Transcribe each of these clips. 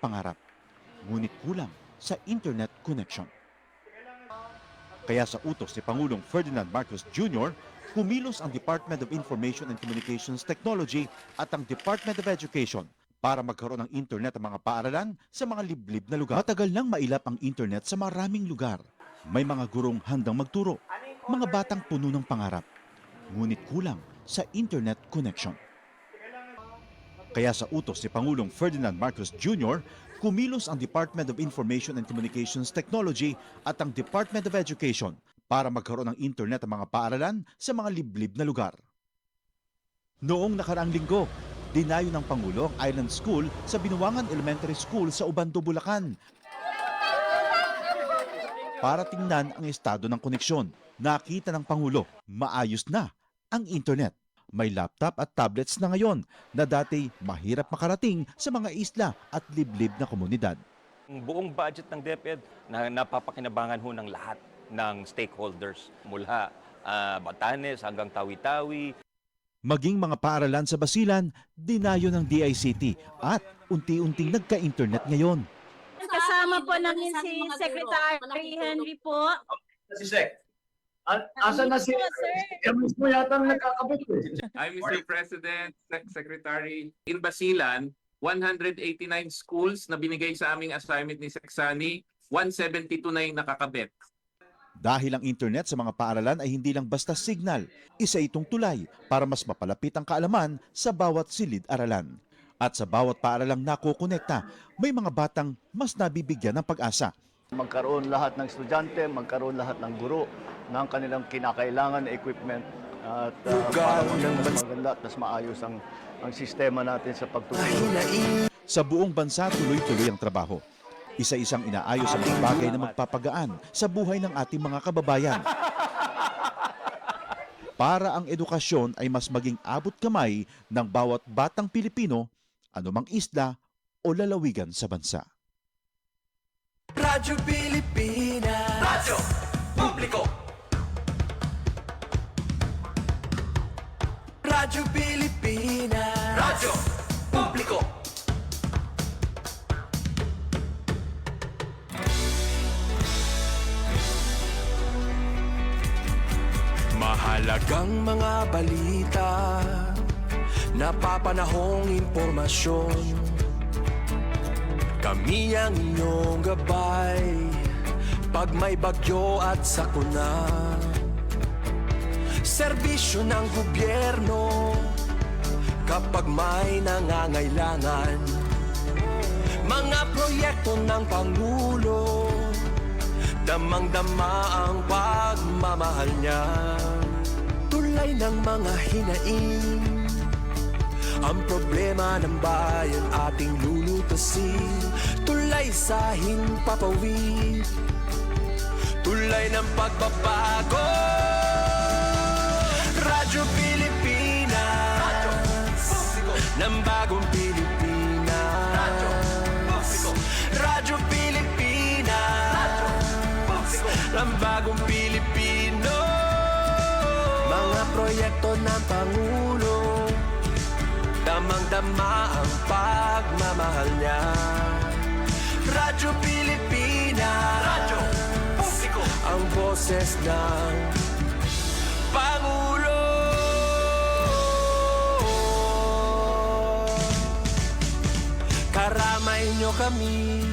pangarap, ngunit kulang sa internet connection. Kaya sa utos ni Pangulong Ferdinand Marcos Jr., kumilos ang Department of Information and Communications Technology at ang Department of Education para magkaroon ng internet ang mga paaralan sa mga liblib na lugar. Matagal nang mailap ang internet sa maraming lugar. May mga gurong handang magturo, mga batang puno ng pangarap, ngunit kulang sa internet connection. Kaya sa utos ni Pangulong Ferdinand Marcos Jr., kumilos ang Department of Information and Communications Technology at ang Department of Education para magkaroon ng internet ang mga paaralan sa mga liblib na lugar. Noong nakaraang linggo, dinayo ng Pangulo ang Island School sa Binuangan Elementary School sa Ubando, Bulacan para tingnan ang estado ng koneksyon. Nakita ng Pangulo, maayos na ang internet. May laptop at tablets na ngayon na dati mahirap makarating sa mga isla at liblib na komunidad. Ang buong budget ng DepEd na napapakinabangan ho ng lahat ng stakeholders mula Batanes hanggang Tawi-Tawi. Maging mga paaralan sa Basilan, dinayo ng DICT at unti-unting nagka-internet ngayon. Kasama po namin si Secretary Henry po. Si Sec. Asan na si Emis mo yata nagkakabit eh. I'm Mr. President, Secretary. In Basilan, 189 schools na binigay sa aming assignment ni Seksani, 172 na yung nakakabit. Dahil ang internet sa mga paaralan ay hindi lang basta signal, isa itong tulay para mas mapalapit ang kaalaman sa bawat silid-aralan. At sa bawat paaralang nakokonekta, may mga batang mas nabibigyan ng pag-asa. Magkaroon lahat ng estudyante, magkaroon lahat ng guro ng kanilang kinakailangan na equipment at para mas maganda at mas maayos ang sistema natin sa pagtutulong. Sa buong bansa, tuloy-tuloy ang trabaho. Isa-isang inaayos ang mga bagay na magpapagaan sa buhay ng ating mga kababayan. Para ang edukasyon ay mas maging abot kamay ng bawat batang Pilipino, anumang isla o lalawigan sa bansa. Radyo Pilipinas. Radyo Publiko. Radyo Pilipinas. Radyo Publiko. Mahalagang mga balita, napapanahong impormasyon. Kami ang inyong gabay pag may bagyo at sakuna. Serbisyo ng gobyerno kapag may nangangailangan. Mga proyekto ng Pangulo, damang-dama ang pagmamahal niya. Tulay ng mga hinaing, ang problema ng bayan ating lulutasin. Tulay sa himpapawid, tulay ng pagbabago. Radyo Pilipinas, Radyo Publiko ng bagong Pilipinas. Radyo Publiko, Radyo Pilipinas, Radyo Publiko ng bagong Pilipino. Mga proyekto ng Pangulo, damang-dama ang pagmamahal niya. Radyo Pilipinas, Radyo Publiko, ang boses ng Pangulo. Karamay niyo kami,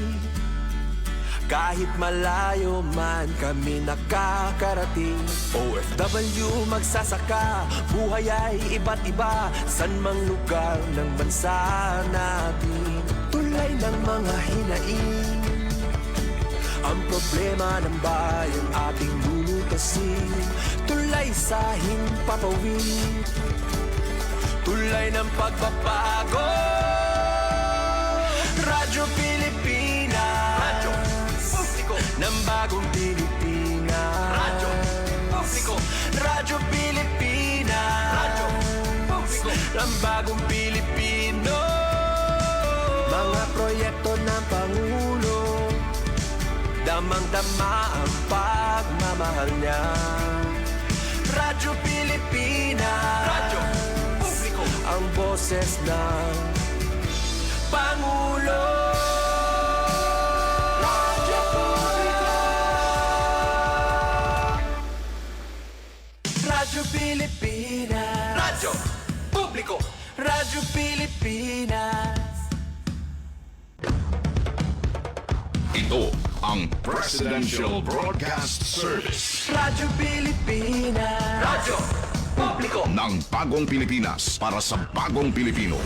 kahit malayo man kami nakakarating. OFW magsasaka, buhay ay iba't iba, san mang lugar ng bansa natin. Tulay ng mga hinaing, ang problema ng bayan ating lulutasin. Tulay sa himpapawid, tulay ng pagbabago. Radyo Pilipinas, Radyo Publiko ng bagong Pilipinas. Radyo Publiko, Radyo Pilipinas, Radyo Publiko ng bagong Pilipino. Mga proyekto ng Pangulo, damang-dama ang pagmamahal niya. Radyo Pilipinas, Radyo Publiko, ang boses ng Pangulo. Ito ang Presidential Broadcast Service Radyo Pilipinas. Radyo Publiko. ng Bagong Pilipinas para sa Bagong Pilipino.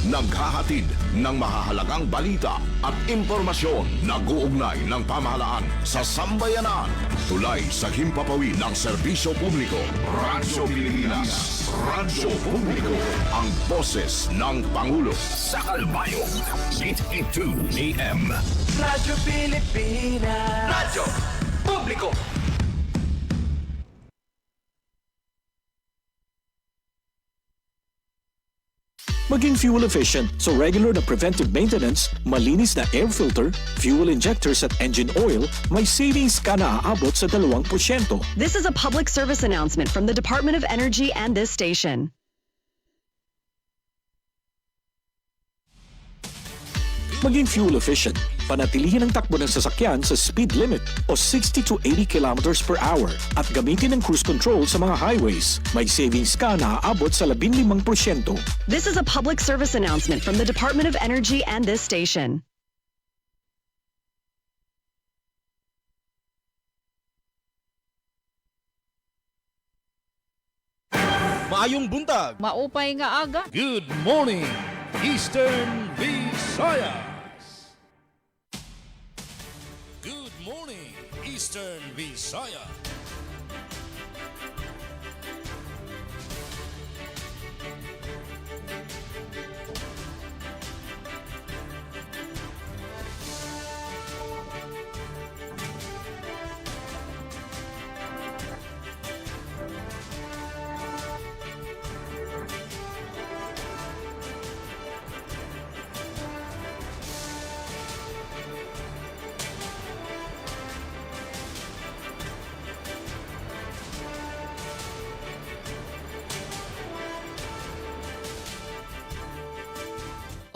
Naghahatid ng mahahalagang balita at impormasyon na guugnay ng pamahalaan sa sambayanan. Tulay sa himpapawid ng serbisyo publiko. Radyo Pilipinas. Radyo Publiko. Ang boses ng Pangulo. Sa Kalbayog, 882 AM. Radyo Pilipinas. Radyo Publiko. Maging fuel efficient so regular na preventive maintenance, malinis na air filter, fuel injectors at engine oil, may savings ka na aabot sa 2%. This is a public service announcement from the Department of Energy and this station. Maging fuel efficient, panatilihin ang takbo ng sasakyan sa speed limit o 60 to 80 kilometers per hour at gamitin ang cruise control sa mga highways. May savings ka na aabot sa 15%. This is a public service announcement from the Department of Energy and this station. Maayong buntag. Maupay nga aga. Good morning, Eastern Visayas. Good morning, Eastern Visayas.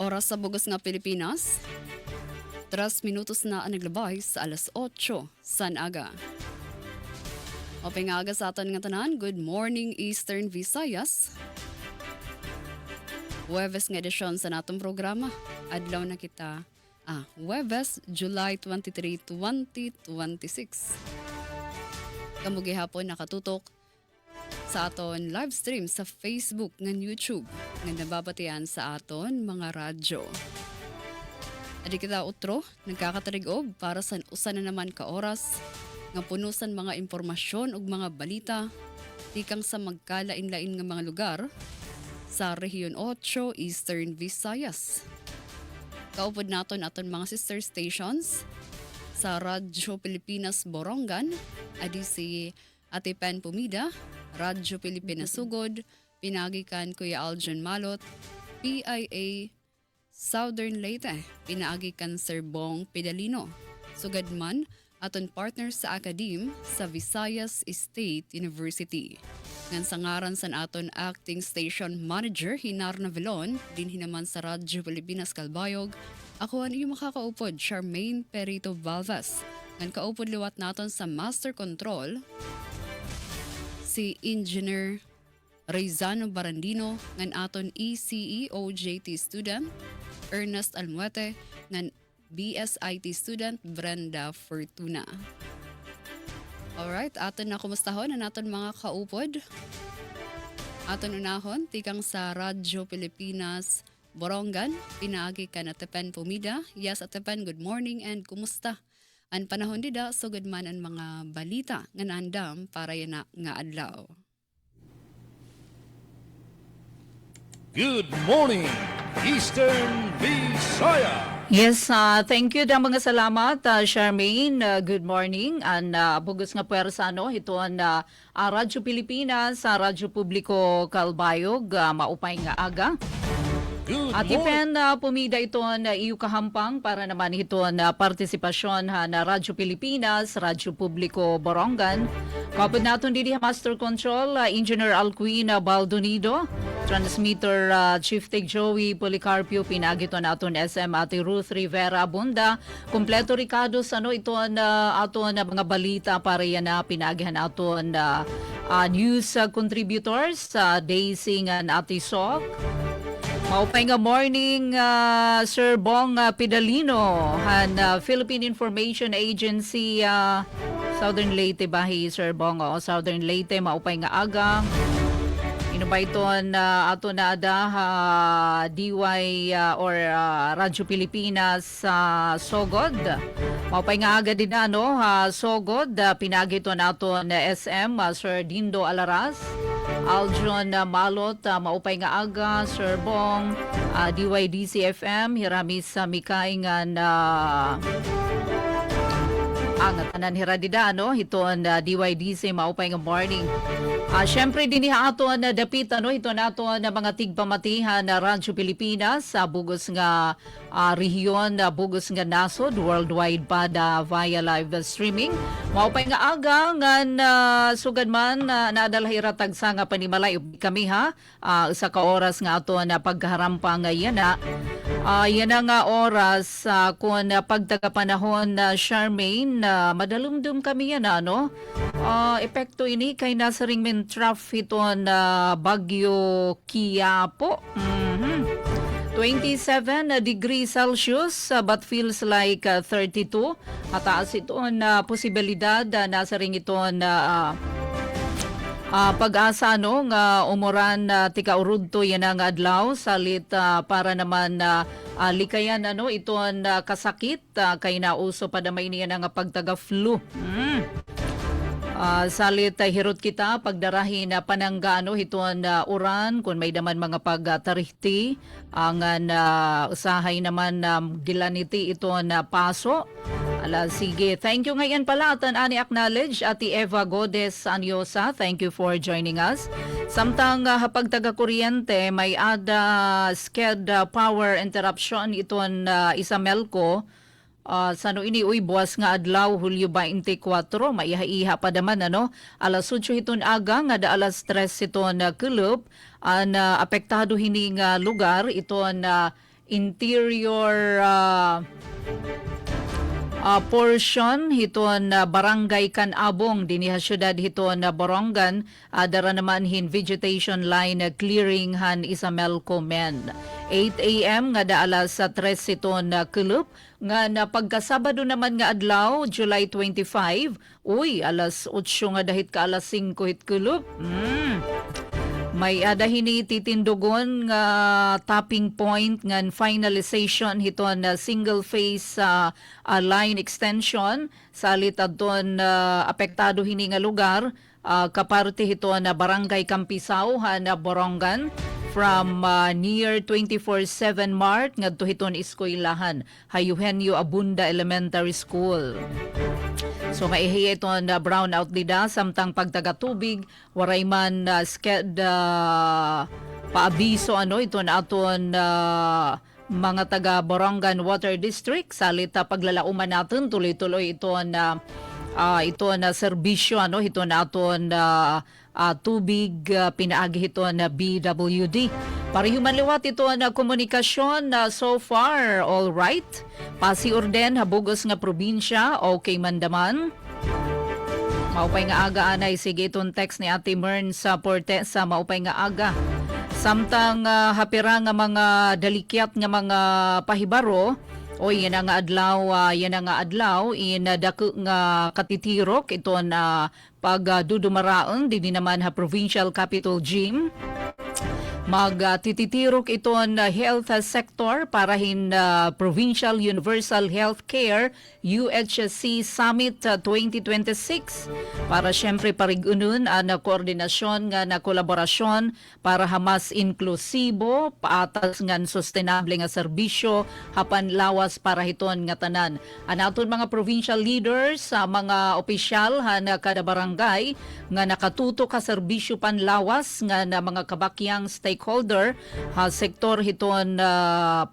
Oras sa bugos nga Pilipinas. 3 minutos na ang naglabay sa alas 8 san aga. Mapingaga sa aton nga tanan, good morning Eastern Visayas. Huwebes nga edisyon sa natong programa. Adlaw na kita. Huwebes, July 23, 2026. Kamugi hapon nakatutok sa aton live stream sa Facebook ng YouTube nga nababatian sa aton mga radyo. Adi kita utro, nagkakatarigob para sa usa na naman ka oras nga punusan mga impormasyon ug mga balita tikang sa magkalain-lain nga mga lugar sa Rehiyon 8 Eastern Visayas. Kaupod naton aton mga sister stations sa Radyo Pilipinas Borongan, adi si Ate Pen Pumida, Radyo Pilipinas Sugod, pinagikan Kuya Aljon Malot, PIA Southern Leyte, pinaagikan Sir Bong Pedalino. Sugadman, aton partners sa Akadim sa Visayas State University. Ngan sa ngaran sa aton acting station manager Hinar Navelon, din hinaman sa Radyo Pilipinas Kalbayog, ako ang iyong makakaupod, Charmaine Perito Valvas. Ngan kaupod liwat naton sa Master Control, si Engineer Rizano Barandino, ngan aton ECE OJT student, Ernest Almuete, ngan BSIT student, Brenda Fortuna. Alright, aton na kumustahon ang aton mga kaupod. Aton unahon, tikang sa Radyo Pilipinas Borongan, pinaagi ka na Tepen Pumida. Yes, Tepen, good morning and kumusta? Ang panahon dida, so good man ang mga balita nga naandam para yan nga adlaw. Good morning, Eastern Visayas. Yes, thank you mga salamat, Charmaine. Good morning. And bugos nga puwersa, ito ang Radyo Pilipinas, Radyo Publiko Kalbayog, maupay nga aga. At ipen pumida ito na iyo kahampang para naman ito na partisipasyon na Radyo Pilipinas, Radyo Publiko Borongan. Kapag natin didi Master Control, Engineer Alcuin Baldonido, Transmitter Chief Tech Joey Policarpio, pinagito natin SM Ate Ruth Rivera Bunda. Kompleto Ricardo, ito na ato na mga balita para yan na pinagihan natin news contributors, Daisy and Ate Sok. Maupay nga morning, Sir Bong Pidalino, han Philippine Information Agency, Southern Leyte bahi, Sir Bong, o Southern Leyte, maupay nga aga. Inubayton ato na ada DY or Radyo Pilipinas Sogod. Maupay nga aga din Sogod, pinagiton ato na SM, Sir Dindo Alaras. Aljon Malot, maupay nga aga, Sir Bong, DYDC-FM, hiramis sa mikaingan ang tanan hiradida, hiton DYDC, maupay nga morning. Siyempre din ato na dapit, ito na ato na mga tigpamatihan na Radyo Pilipinas sa bugos nga rehiyon, bugos nga nasod, worldwide pa via live streaming. Maupay nga aga, ngan sugad man nadalhiratag sa nga panimalay kami sa ka oras nga ato na pagharampa nga yan yan nga oras kung pagtagapanahon na Charmaine, madalumdum kami yan epekto ini kay nasa ring men trough ito na Bagyo Quiapo. 27 degrees Celsius but feels like 32. Mataas ito na posibilidad nasa ring ito na pag-asa nga umuran tika urudto yan ang adlaw salit para naman likayan ito kasakit kay nauso pa damay niya nga pagtaga flu. Salit hirot kita pagdarahin panangga hiton uran kung may daman mga pagtarihti ang usahay naman gilaniti ito paso. Sige, thank you ngayon pala at ani acknowledge Ati Eva Godes Anyosa, thank you for joining us. Samtang hapag taga kuryente may ada sked power interruption iton Isamelco. Sano ini buwas nga adlaw Hulyo 24 maiha-iha pa daman alas 8 hiton aga nga da alas 3 hiton kulub apektado hining lugar iton interior portion hiton barangay Canabong dinhi syudad hiton Borongan dara naman hin vegetation line clearing han Isamelco men 8 a.m. nga da alas 3 hiton kulub nga na pagkasabado naman nga adlaw July 25 alas 8 nga dahit ka alas 5 hit kulub. May adahini titindugon nga tapping point nga finalization hiton single phase line extension salit adton apektado hini nga lugar kaparte hiton barangay Campisaw na Borongan from near 24/7 Mart ngadto hiton eskwelahan Eugenio Abunda Elementary School. So maihiya ito na brownout dida samtang pagtaga tubig waray man sked paabiso ito na aton mga taga Borongan Water District salit paglalauman natin tuloy-tuloy ito na serbisyo ito na aton tubig pinaagi ito na BWD. Parihuman liwat ito na komunikasyon so far all right. Pasiorden habugos nga probinsya okay mandaman. Maupay nga aga anay sige itong text ni Ate Mern sa Porte sa maupay nga aga. Samtang hapira nga mga dalikyat nga mga pahibaro yan nga adlaw in dako nga katitirok ito na pagdudumaraon din naman provincial capital gym. Magtititirok ito health sector para Provincial Universal Healthcare UHC Summit 2026 para syempre parigunon ang koordinasyon nga na kolaborasyon para mas inklusibo paatas nga sustainable nga serbisyo hapan lawas para hiton nga tanan. Anaton mga provincial leaders sa mga opisyal na kada barangay nga nakatuto ka serbisyo panlawas nga na mga kabakyang stakeholder sektor hiton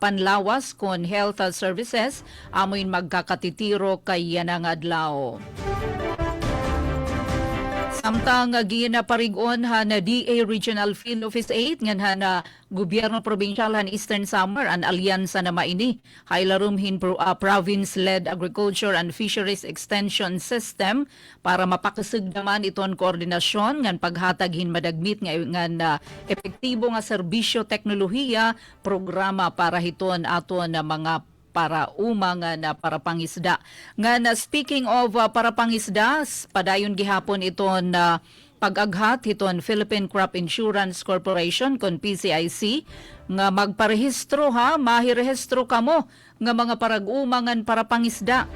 panlawas kon health services amoin magkakatitiro kay yanang adlaw. Samtang ginaparigon na DA Regional Field Office 8 ngan na gobyerno provincial han Eastern Samar an alyansa na maini haylarumhin province-led agriculture and fisheries extension system para mapakasugdaman iton koordinasyon ngan paghataghin madagmit ngan epektibo nga serbisyo teknolohiya programa para hiton aton na mga para umanga na para pangisda. Nga na speaking of para pangisda, padayon gihapon iton pag-aghat iton Philippine Crop Insurance Corporation kon PCIC nga magparehistro mahirehistro kamo nga mga parag-umangan para pangisda.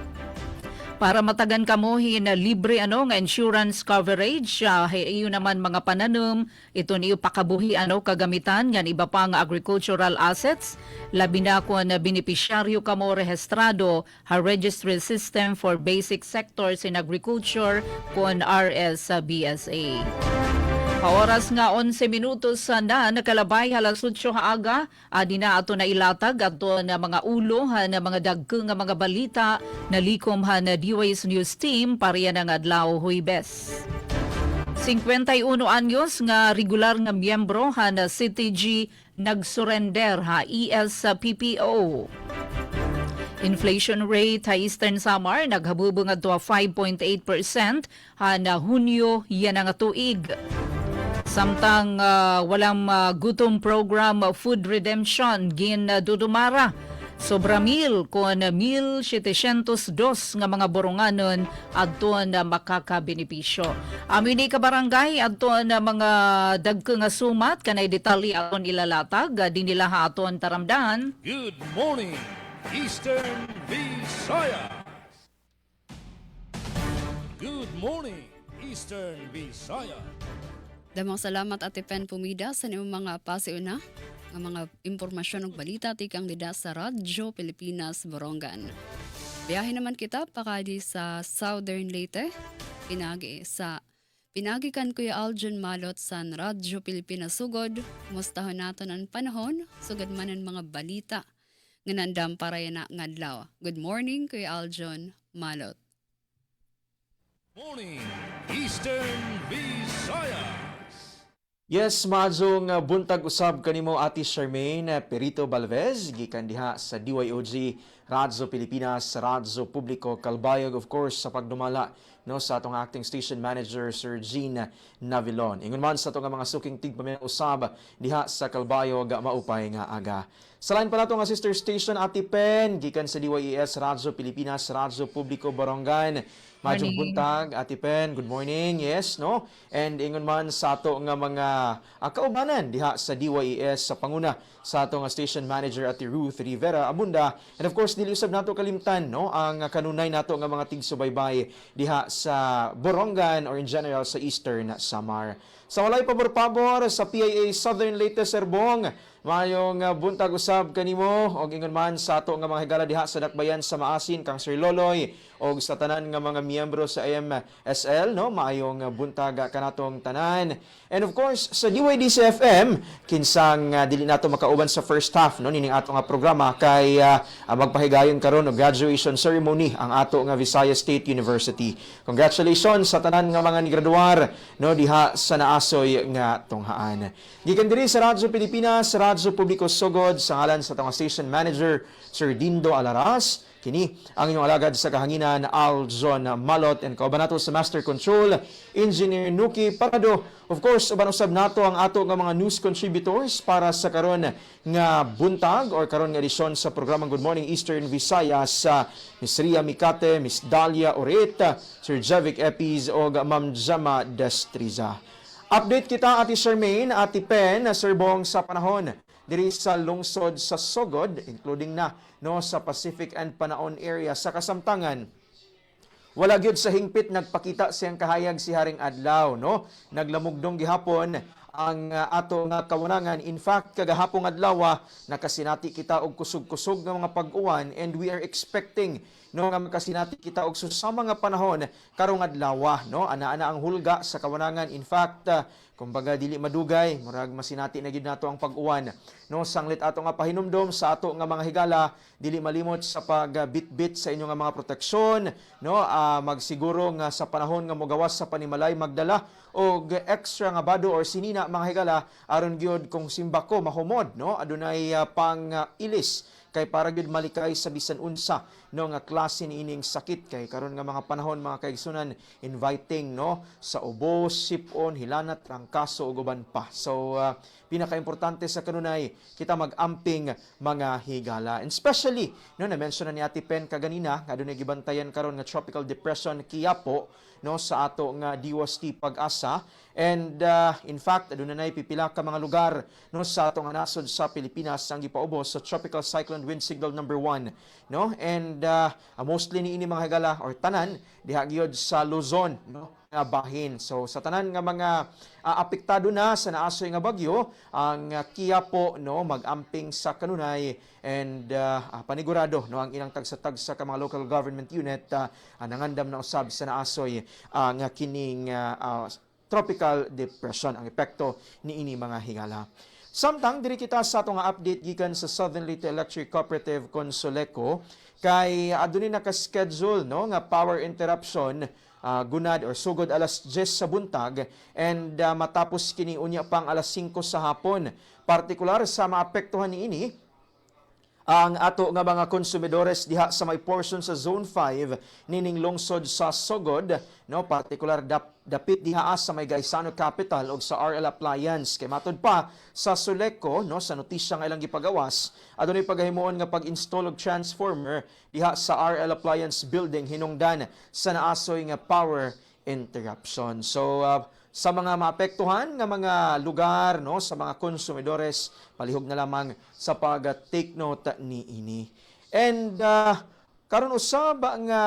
Para matagan kamo na libre nga insurance coverage iyo naman mga pananom ito niyo pakabuhi kagamitan ngan iba pa nga agricultural assets labi na kun benepisyaryo kamo rehistrado registry system for basic sectors in agriculture kun RSBSA. Oras nga 11 minutos na nakalabay halas 8 haaga adi na ato na ilatag ato na mga ulo na mga dagkeng nga mga balita na likom na DWS News Team pareya ng adlaw Huwebes. 51 anyos nga regular nga miyembro na CTG nagsurrender ESPPO. Inflation rate Eastern Samar naghabubong adto 5.8% na Hunyo yan nga tuig. Samtang walang gutom program food redemption gin dudumara sobra 1,000 kon 1,702 nga mga boronganon adto na makakabenepisyo. Amin ni kabarangay adto na mga dagkeng nga sumat kanay detalye aton ilalatag dinila ha aton taramdahan. Good morning, Eastern Visayas. Good morning, Eastern Visayas. Damang salamat Ate Pen Pumida sa inyong mga pasiuna nga mga impormasyon ug balita tikang dida sa Radyo Pilipinas Borongan. Biyahe naman kita pakadi sa Southern Leyte. Pinagi kan Kuya Aljon Malot sa Radyo Pilipinas Sugod. Mustahon naton ang panahon, sugad man ang mga balita nga nandam para yan nga adlaw. Good morning Kuya Aljon Malot. Morning, Eastern Visayas. Yes, maadong buntag usab kanimo Ate Charmaine Perito Balvez gikan diha sa DYOG Radyo Pilipinas, Radyo Publiko Calbayog, of course sa pagdumala sa atong acting station manager Sir Gene Navilon. Ingon man sa atong mga suking tigpamilya usab diha sa Calbayog maupay nga aga. Sa line pa nato nga sister station Ate Pen gikan sa DYES Radyo Pilipinas, Radyo Publiko Borongan. Majong buntag, Ate Pen, good morning, yes, no? And ingon man sa ato nga mga kaubanan diha sa DYES sa panguna sa ato nga station manager Ate Ruth Rivera Abunda. And of course, dili usab nato kalimtan, no? Ang kanunay nato nga mga tigsubaybay diha sa Borongan or in general sa Eastern Samar. Sa walay pabor-pabor sa PIA Southern Leyte Serbong, mayong buntag usab kanimo og ingon man sa ato nga mga higala diha sa Dakbayan sa Maasin kang Sir Loloy og sa tanan nga mga miyembro sa AMSL, no, maayong buntag kanatong tanan. And of course sa DYDC FM kinsang dili nato makauban sa first half, no, nining ato nga programa kay magpahigayon karon og graduation ceremony ang ato nga Visayas State University. Congratulations sa tanan nga mga nigraduar, no, diha sa naasoy nga tunghaan. Gikan diri sa Radyo Pilipinas, Radyo Publiko Sugod sa ngalan sa atong station manager Sir Dindo Alaras. Kini ang inyong alagad sa kahanginan Aljon Malot and kauban nato sa Master Control Engineer Nuki Parado. Of course, uban usab nato ang ato nga mga news contributors para sa karon nga buntag or karon nga edisyon sa programang Good Morning Eastern Visayas, Miss Ria Mikate, Miss Dalia Oreta, Sir Javic Epiz o Ma'am Jama Destriza. Update kita Ate Charmaine, Ate Pen, Sir Bong sa panahon diri sa lungsod sa Sogod, including na sa Pacific and Panaon area sa kasamtangan. Wala gyud sa hingpit nagpakita siyang kahayag si Haring Adlaw, no? Naglamugdong gihapon ang ato nga kawanangan. In fact, kagahapong adlaw nakasinati kita og kusog-kusog nga mga pag-uwan, and we are expecting no nga makasinati kita og susama nga panahon karong adlaw, no, ana-ana ang hulga sa kawanangan. In fact, kumbaga dili madugay, murag masinati na gid nato ang pag-uwan, no. Sanglit ato nga pahinumdom sa ato nga mga higala, dili malimot sa pagbitbit sa inyo nga mga proteksyon, no. Magsiguro nga sa panahon nga mogawas sa panimalay, magdala og extra nga bado or sinina mga higala aron gyud kung simbako mahumod, no, adunay pang ilis kay para gyud malikay sa bisan unsa no nga klase niining sakit. Kay karon nga mga panahon mga kaigsunan, inviting no sa ubos, sipon, hilanat, trangkaso ug uban pa. So pinaka-importante sa kanunay kita mag-amping mga higala, and especially no na-mention na ni Ate Pen kaganina nga adunay gibantayan karon nga tropical depression Quiapo no sa ato nga DOST Pag-asa. And in fact, adunay pipila ka mga lugar no sa ato nga nasod sa Pilipinas ang gipaubos sa tropical cyclone wind signal number 1, no. And mostly niini mga higala or tanan diha gyud sa Luzon, no, nga bahin. So sa tanan nga mga apektado na sa naasoy nga bagyo, ang Quiapo no mag-amping sa kanunay, and panigurado no ang ilang tagsa-tagsa ka mga local government unit nangandam na usab sa naasoy ang kining tropical depression, ang epekto niini mga higala. Samtang diri kita sa atong update gikan sa Southern Leyte Electric Cooperative Consoleco, kay adunay naka-schedule no nga power interruption gunad or sugod alas 10 sa buntag, and matapos kini unya pang alas 5 sa hapon. Partikular sa maapektuhan niini ang ato nga mga konsumidores diha sa may portion sa Zone 5 nining lungsod sa Sogod, no, partikular dapit diha sa may Gaisano Capital og sa RL Appliance. Kay matud pa sa Soleco no sa notisya nga ilang gipagawas, adunay paghimuon nga pag-install og transformer diha sa RL Appliance building hinungdan sa naasoy nga power interruption. So sa mga maapektuhan nga mga lugar no sa mga konsumidores, palihog na lamang sa pag-take note niini. And karon usab nga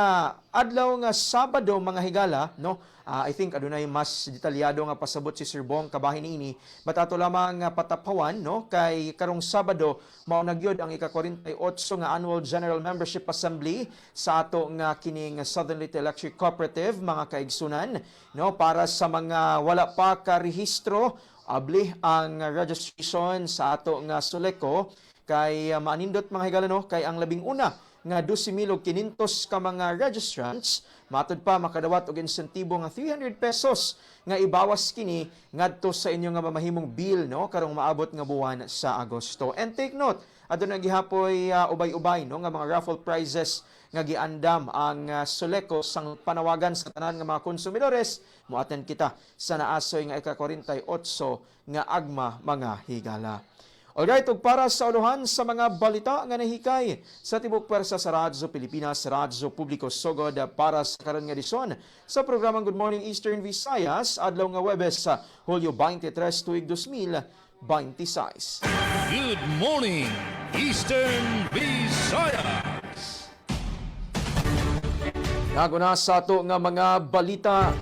adlaw nga Sabado mga higala, no, I think adunay mas detalyado nga pasabot si Sir Bong kabahin niini, but ato lamang patapawan no kay karong Sabado mao na gyud ang ika-48 nga annual General Membership Assembly sa ato nga kining Southern Leyte Electric Cooperative mga kaigsunan, no, para sa mga wala pa ka rehistro, abli ang registration sa ato nga Soleco. Kay maanindot mga higala no kay ang labing una nga 12,500 ka mga registrants, matud pa makadawat og insentibo nga 300 pesos nga ibawas kini ngadto sa inyo nga mamahimong bill no karong maabot nga buwan sa Agosto. And take note, adunay gihapoy ubay-ubay no nga mga raffle prizes nga giandam ang Soleco sang panawagan sa tanan nga mga konsumidores. Muaten kita sa naasoy nga ika-48 nga agma mga higala. Alright, ug para sa uluhan sa mga balita nga nahikay sa tibok pwersa sa Radyo Pilipinas, Radyo Publiko Sogod, para sa karon nga edisyon sa programang Good Morning Eastern Visayas, adlaw nga Huwebes sa Hulyo 23 tuig 2026. Good morning, Eastern Visayas. Naguna sa ato nga mga balita.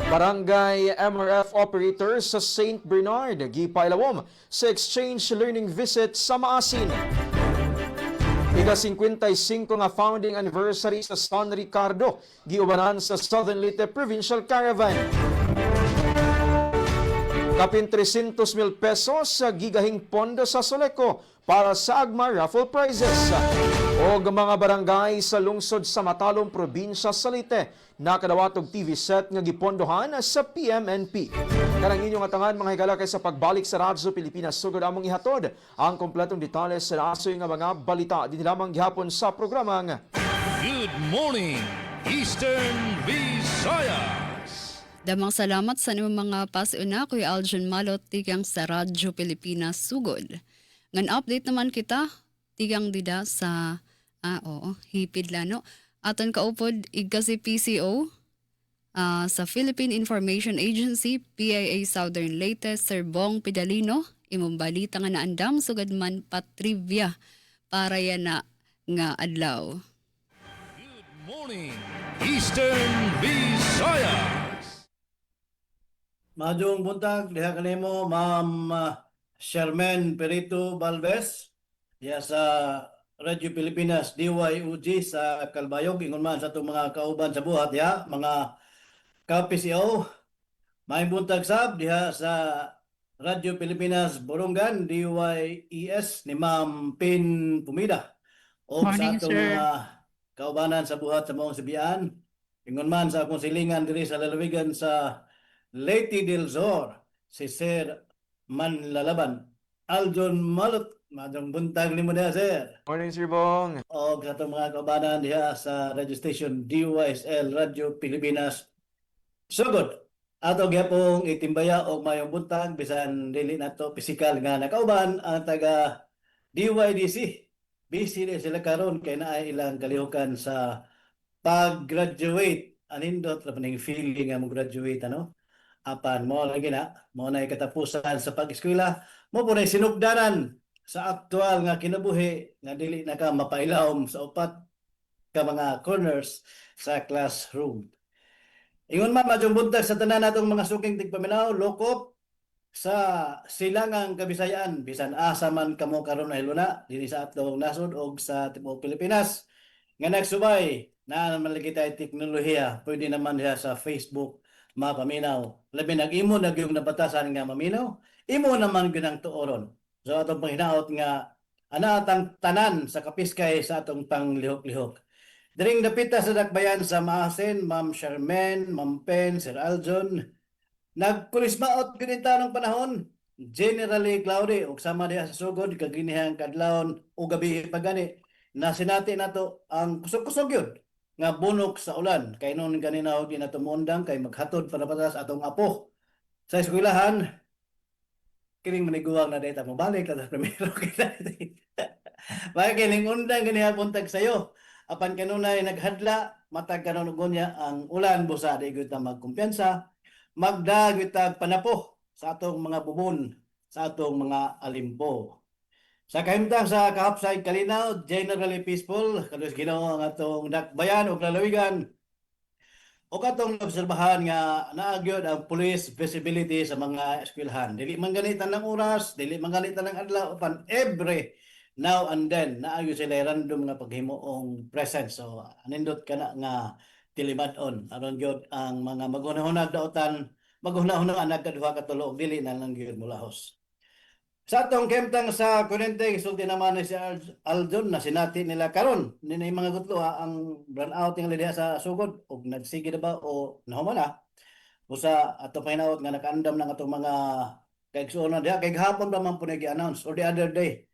Barangay MRF operator sa St. Bernard gipailawom sa exchange learning visit sa Maasin. Ika-55 nga founding anniversary sa San Ricardo giubanan sa Southern Leyte Provincial Caravan. Kapin 300,000 pesos sa gigahing pondo sa Soleco para sa Agma raffle prizes. O mga barangay sa lungsod sa Matalom, probinsya sa Leyte nakadawat og TV set nga gipondohan sa PMNP. Karang inyong atangan mga higala kay sa pagbalik sa Radyo Pilipinas, sugod among ihatod ang kompletong detalye sa asoy nga mga balita din lamang gihapon sa programang Good morning, Eastern Visayas. Damang salamat sa inyong mga pasiuna, Kuya Aljon Malot, tigang sa Radyo Pilipinas Sugod. Ngan update naman kita, tigang dida sa, hipid lano. Aton kaupod, igka si PCO, sa Philippine Information Agency, PIA Southern Leyte, Sir Bong Pidalino, imong balita nga naandam, sugad man patrivia para yan na nga adlaw. Good morning, Eastern Visayas. Majong buntag diha kanimo Ma'am Sherman Perito Balves diha sa Radyo Pilipinas DYUG sa Kalbayog ingon man sa atong mga kauban sa buhat diha mga ka-PCO. May buntag sab diha sa Radyo Pilipinas Borongan DYES ni Ma'am Pin Pumida o sa Morning, atong sir. mga kaubanan sa buhat sa maong Sibian. Ingon man sa akong silingan diri sa lalawigan sa Leyte del Zor, si Sir Manlalaban, Aljon Malot, madong buntag ni mo diha, sir. Morning, Sir Bong. O sa itong mga kabanan diha sa radio station DYSL Radio Pilipinas. Sugod, ato gyapong itimbaya og mayong buntag bisan dili nato pisikal nga nakauban ang taga DYDC. Busy din sila karon kay naay ilang kalihukan sa pag-graduate. Anindot ra maning feeling nga mo graduate ano? Apan mo lagi na mo na katapusan sa pag-eskwela mo po na sinugdanan sa aktual nga kinabuhi nga dili na ka mapailawom sa upat ka mga corners sa classroom. Ingon man madyong buntag sa tanan natong mga suking tigpaminaw lokop sa silangang Kabisayaan bisan asa man kamo karon na hiluna dinhi sa atong nasod og sa tibuok Pilipinas nga nagsubay na malagi tayo teknolohiya pwede naman diha sa Facebook mapaminaw. Labi nag-imo na yung nabatasan nga maminaw, imo naman ginang tuoron. So atong panghinaot nga ana atang tanan sa kapiskay sa atong panglihok-lihok. Diring dapita sa dakbayan sa Maasin, Ma'am Charmaine, Ma'am Pen, Sir Aljon, nagkulismaot ginita ng panahon. Generally cloudy ug sama diha sa sugod kaginihang kadlawon o gabi pagani na sinati nato ang kusog-kusog yun nga bunok sa ulan kay noon ganina og ginatumuundang kay maghatod para patas atong apo sa eskwelahan kining maniguwang na data mo balik ta primero kita bakit kining undang ganiha buntag sayo apan kanunay naghadla matag kanon ugonya ang ulan busa di gyud ta magkumpiyansa magdagit tag panapo sa atong mga bubon sa atong mga alimpo. Sa kahimtang sa kahapsay kalinaw, generally peaceful, kados Ginoo ang atong dakbayan ug lalawigan. O katong obserbahan nga naagyod ang police visibility sa mga eskwelahan. Dili man ganitan ng oras, dili man ganitan ng adlaw, upan every now and then naagyo sila random nga paghimuong presence. So anindot kana nga tilimad-on aron gyud ang mga maghunahunag daotan, maghunahunag nagkaduha ka tulo og dili na lang gyud mulahos. Sa atong kemtang sa Corente, isulti naman ni si Aljon na sinati nila karon ni mga gutlo ang brownout ng lidiya sa sugod og nagsige na ba o nahuman na. Usa ato pahinaot nga nakaandam ng atong mga kaigsuonon diha kay gahapon ba man po nag-announce or the other day.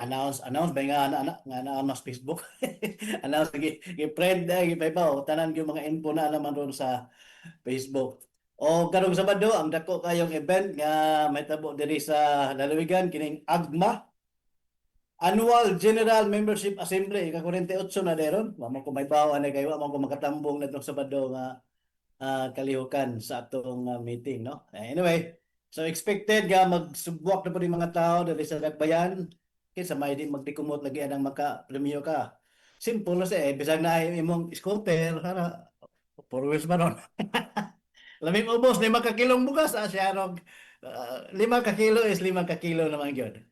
Announce ba nga na Facebook. Announce gi-friend gi-paypaw tanan gyud mga info na naman ron sa Facebook. O karong Sabado ang dako kayong event nga may tabo diri sa lalawigan kining AGMA Annual General Membership Assembly ka 48 na deron. Wa mo ko may bawa na kayo, wa mo ko makatambong natong Sabado nga kalihukan sa atong meeting no. Anyway, so expected nga magsubwak na po yung mga tao diri sa Dakbayan kaysa may di magdikumot lagi anang maka-premyo ka. Simple na siya bisag na imong scooter para 4 wheels man ron. Lamig ubos 5 ka kilong bugas siya rog 5 ka kilo is 5 ka kilo naman gyud.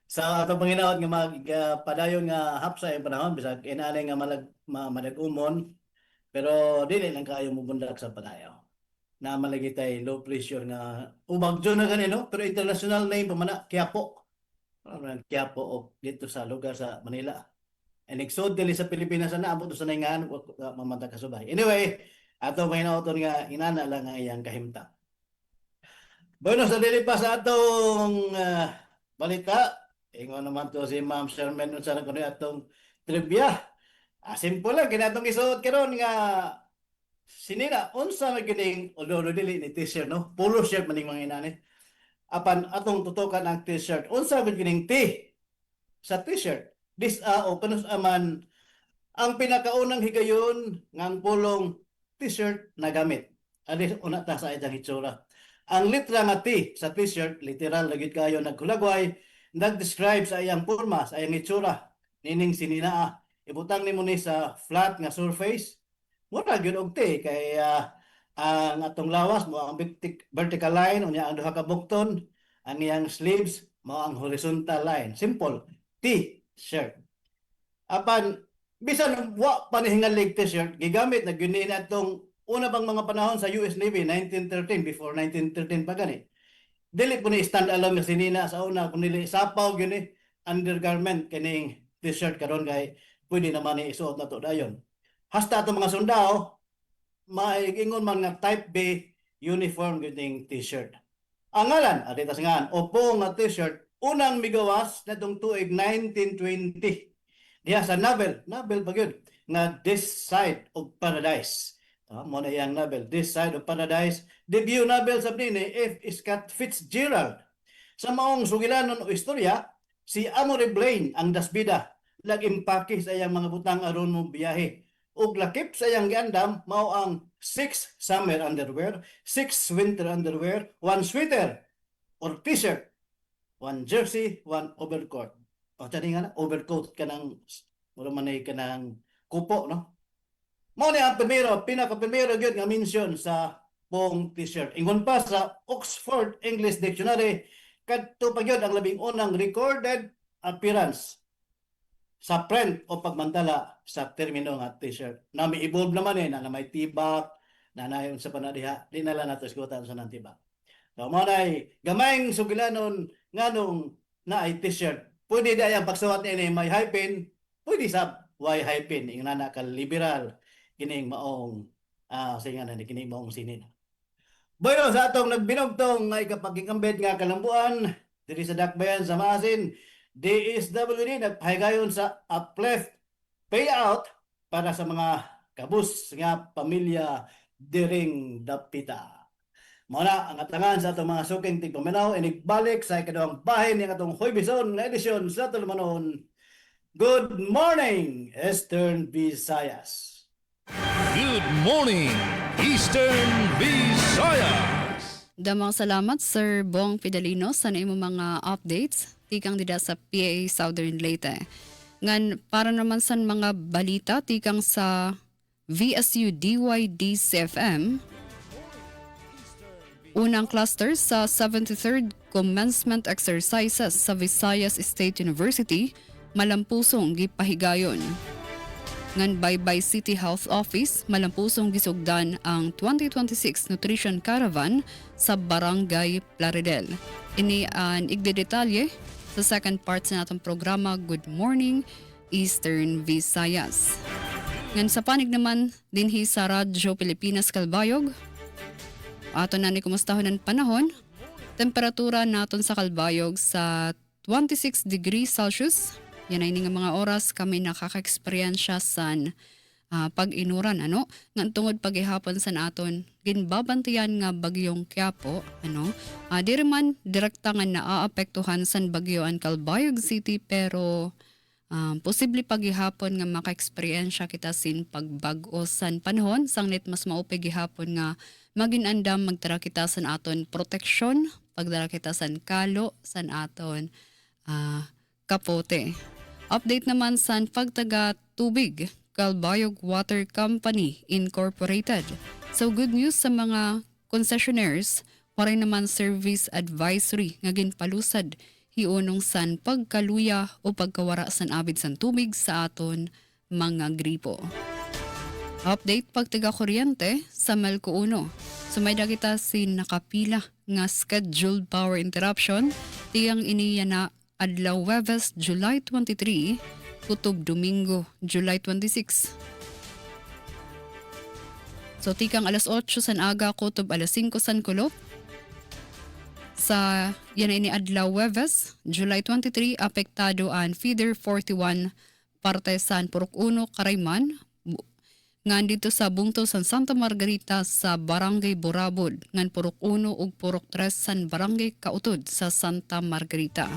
Sa atong panginaot nga magpadayon nga hapsa ang panahon bisag inaalay nga madag-umon pero dili lang kayo mubundak sa padayon. Na malagi tay low pressure nga ubagjo na kanino pero international name pa man Quiapo. Quiapo o dito sa lugar sa Manila. And exod dili sa Pilipinas na abot sa nangan mamanta ka subay. Anyway, ato may nauton nga inana lang ang iyang kahimtang. Bueno, sa dili pa sa atong balita, ingon naman to si Ma'am Sherman unsa na kuno atong trivia. Simple lang kinatong isuot karon nga sinina unsa man kining although dili ni t-shirt no, polo shirt maning mga inani. Apan atong tutukan ang t-shirt. Unsa man kining T sa t-shirt? This o kanus aman ang pinakaunang higayon ngang pulong t-shirt na gamit. Adi una ta sa iyang hitsura. Ang litra nga T sa t-shirt, literal lagit kayo nagkulagway, nag-describe sa iyang porma, sa iyang hitsura. Nining sininaa. Ibutang nimo ni sa flat nga surface. Mura gyud og T kay ang atong lawas mo ang vertical line unya ang duha ka bukton, ang iyang sleeves mo ang horizontal line. Simple. T-shirt. Apan bisan wa panihingalig t-shirt, gigamit na gyud ni atong una bang mga panahon sa US Navy 1913 before 1913 pa gani. Dili po ni stand alone nga sinina sa una kundi sapaw gyud ni undergarment kining t-shirt karon kay pwede naman ni isuot na to dayon. Hasta atong mga sundao maigingon man nga type B uniform gyud ning t-shirt. Ang ngalan, adita nga, opo nga t-shirt, unang migawas na itong tuig 1920. Diya sa novel ba yun, nga This Side of Paradise. Mo na iyang novel, This Side of Paradise. Debut novel sa ni F. Scott Fitzgerald. Sa maong sugilanon o istorya, si Amory Blaine ang dasbida. Nag-impake sa iyang mga butang aron mo biyahe. Ug lakip sa iyang giandam mao ang 6 summer underwear, 6 winter underwear, 1 sweater or t-shirt, 1 jersey, 1 overcoat. O tani nga na overcoat kanang mura man ay kanang kupo no. Mao ni ang pinaka-primero gyud nga mention sa pong t-shirt. Ingon pa sa Oxford English Dictionary kadto pa gyud ang labing unang recorded appearance sa print o pagmantala sa termino nga t-shirt. Na may evolve naman na may tibak, na nayon sa panadiha, di nala nato isgutan sa nantibak. So, manay, gamayng sugilanon nganong na ay t-shirt. Pwede di ayang pagsuwat ni may hyphen, pwede sa why hyphen, yung nana ka liberal, kining maong, singa na ni kining maong sinin. Bueno, sa atong nagbinogtong ay kapag-ikambit nga kalambuan, diri sa Dakbayan sa Maasin, DSWD nagpahigayon sa uplift payout para sa mga kabus nga pamilya diring dapita. Muna ang atangan sa atong mga suking tigpaminaw inigbalik sa ikaduhang bahin ng atong Huybison na edisyon sa Tulumanon. Good morning, Eastern Visayas. Good morning, Eastern Visayas. Damang salamat Sir Bong Pidalino sa imo mga updates tikang dida sa PA Southern Leyte. Ngan para naman sa mga balita tikang sa VSU DYD CFM, unang cluster sa 73rd Commencement Exercises sa Visayas State University, malampusong gipahigayon. Ngan Baybay City Health Office, malampusong gisugdan ang 2026 Nutrition Caravan sa Barangay Plaridel. Ini ang igdedetalye sa second part sa natong programa Good Morning Eastern Visayas. Ngan sa panig naman dinhi sa Radyo Pilipinas Kalbayog, ato na ni kumustahon ang panahon, temperatura naton sa Kalbayog sa 26 degrees Celsius. Yan ay nga mga oras kami nakaka-eksperyensya sa pag-inuran nga tungod paghihapon sa naton ginbabantayan nga bagyong Quiapo diri man direkta nga naaapektuhan sa bagyo ang Calbayog City pero posible paghihapon nga maka-eksperyensya kita sin pagbag-o san panahon sanglit mas maupay gihapon nga maginandam magtara kita sa aton proteksyon pagdara kita san kalo san aton kapote. Update naman sa pagtaga tubig, Calbayog Water Company Incorporated. So good news sa mga concessionaires, waray naman service advisory nga ginpalusad hiunong san pagkaluya o pagkawara san abid san tubig sa aton mga gripo. Update pagtaga kuryente sa Melco 1. Sumayda kita sin nakapila nga scheduled power interruption tiyang iniya na adlaw Huwebes, July 23, kutob Domingo, July 26. So tikang alas 8 san aga, kutob alas 5 san kulop. Sa yan ini adlaw Huwebes, July 23, apektado ang Feeder 41 parte san Purok 1, Karayman. Ngan dito sa bungto san Santa Margarita sa Barangay Borabod, ngan Purok 1 ug Purok 3 san Barangay Kautod sa Santa Margarita.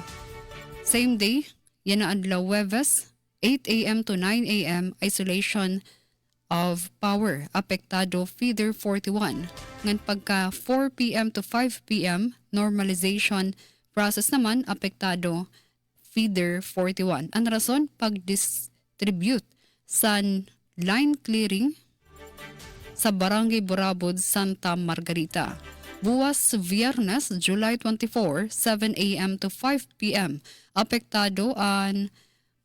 Same day, yan na adlaw Huwebes, 8 a.m. to 9 a.m. isolation of power, apektado Feeder 41. Ngan pagka 4 p.m. to 5 p.m. normalization process naman, apektado Feeder 41. Ang rason, pag-distribute sa line clearing sa Barangay Burabod, Santa Margarita. Buwas Viernes, July 24, 7 a.m. to 5 p.m. Apektado ang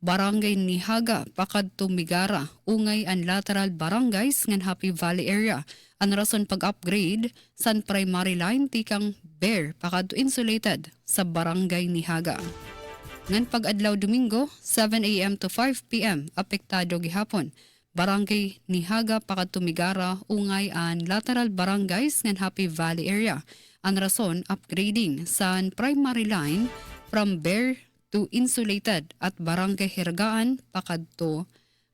Barangay Nihaga, Pakadto Migara, ungay ang lateral barangays ngan Happy Valley area. Ang rason pag-upgrade san primary line tikang Bear, Pakadto Insulated sa Barangay Nihaga. Ngan pag-adlaw Domingo, 7 a.m. to 5 p.m. Apektado gihapon. Barangay Nihaga, Pakadto Migara, ungay ang lateral barangays ngan Happy Valley area. Ang rason upgrading san primary line from Bear to Insulated at Barangay Hirgaan, Pakadto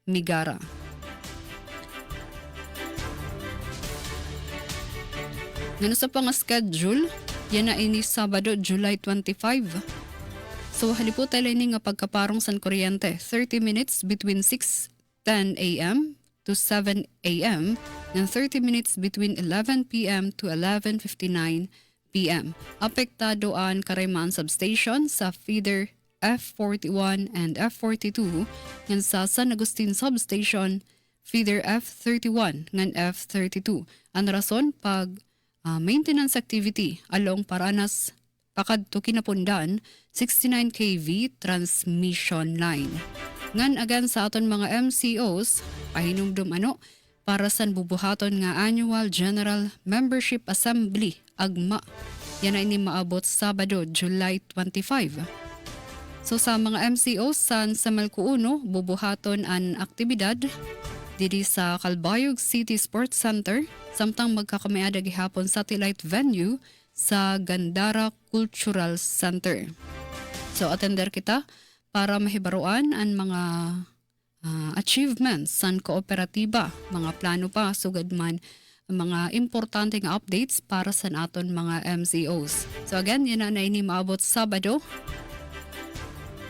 Migara. Ngano sa pang-schedule, yan na ini Sabado, July 25. So halipot tayo nga pagkaparong san kuryente, 30 minutes between 6:10 a.m. to 7 a.m. and 30 minutes between 11 p.m. to 11:59 p.m. Apektado ang Karayman Substation sa feeder F41 and F42 ngan sa San Agustin Substation feeder F31 ngan F32. Ang rason pag maintenance activity along Paranas Pakadto Kinapundan 69 kV transmission line. Ngan agan sa aton mga MCOs pahinumdum para san bubuhaton nga annual General Membership Assembly agma. Yan ay ni maabot Sabado, July 25. So sa mga MCOs san sa Malcuuno, bubuhaton ang aktibidad diri sa Calbayog City Sports Center samtang magkakamiada gihapon satellite venue sa Gandara Cultural Center. So attender kita para mahibaruan ang mga achievements san kooperatiba, mga plano pa sugad man mga importanteng updates para sa aton mga MCOs. So again, yan na ini maabot Sabado,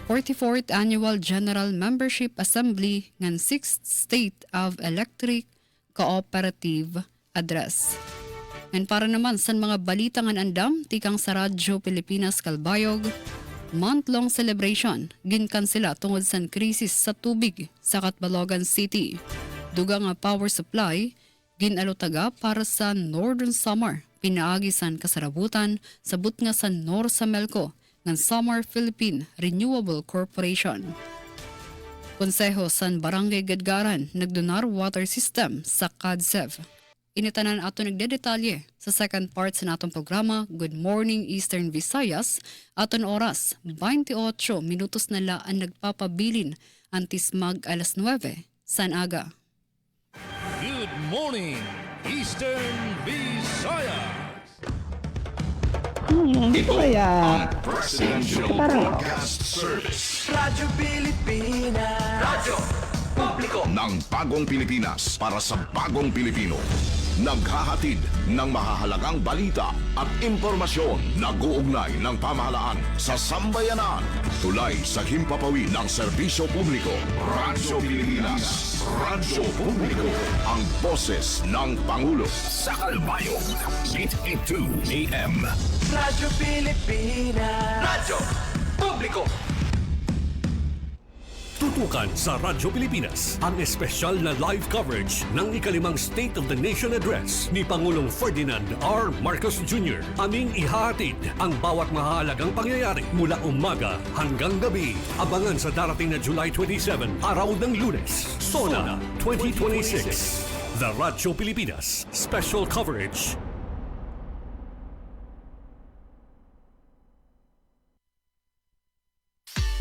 44th Annual General Membership Assembly ng 6th State of Electric Cooperative Address. And para naman sa mga balita ng andam, tikang sa Radyo Pilipinas Calbayog, month-long celebration ginkansela tungod sa krisis sa tubig sa Catbalogan City. Dugang nga power supply ginalutaga para sa Northern Summer, pinaagi san kasarabutan sabut nga sa Norsamelco ng Summer Philippine Renewable Corporation. Konseho san Barangay Gadgaran nagdonar water system sa CADSEV. Initanan ato nagdedetalye sa second part sa natong programa Good Morning Eastern Visayas aton oras 28 minutos na laan nagpapabilin antis mag alas 9 san aga. Good morning, Eastern Visayas. Ito ang Presidential Broadcast Service. Radyo Pilipinas. Radyo Publiko Ng bagong Pilipinas para sa bagong Pilipino. Naghahatid ng mahahalagang balita at impormasyon na guugnay ng pamahalaan sa sambayanan. Tulay sa himpapawid ng serbisyo publiko. Radyo Pilipinas. Radyo Publiko. Ang boses ng Pangulo. Sa Calbayog, 882 AM. Radyo Pilipinas. Radyo Publiko. Tutukan sa Radyo Pilipinas ang espesyal na live coverage ng ikalimang State of the Nation Address ni Pangulong Ferdinand R. Marcos Jr. Aming ihahatid ang bawat mahalagang pangyayari mula umaga hanggang gabi. Abangan sa darating na July 27, araw ng Lunes, SONA 2026. The Radyo Pilipinas Special Coverage.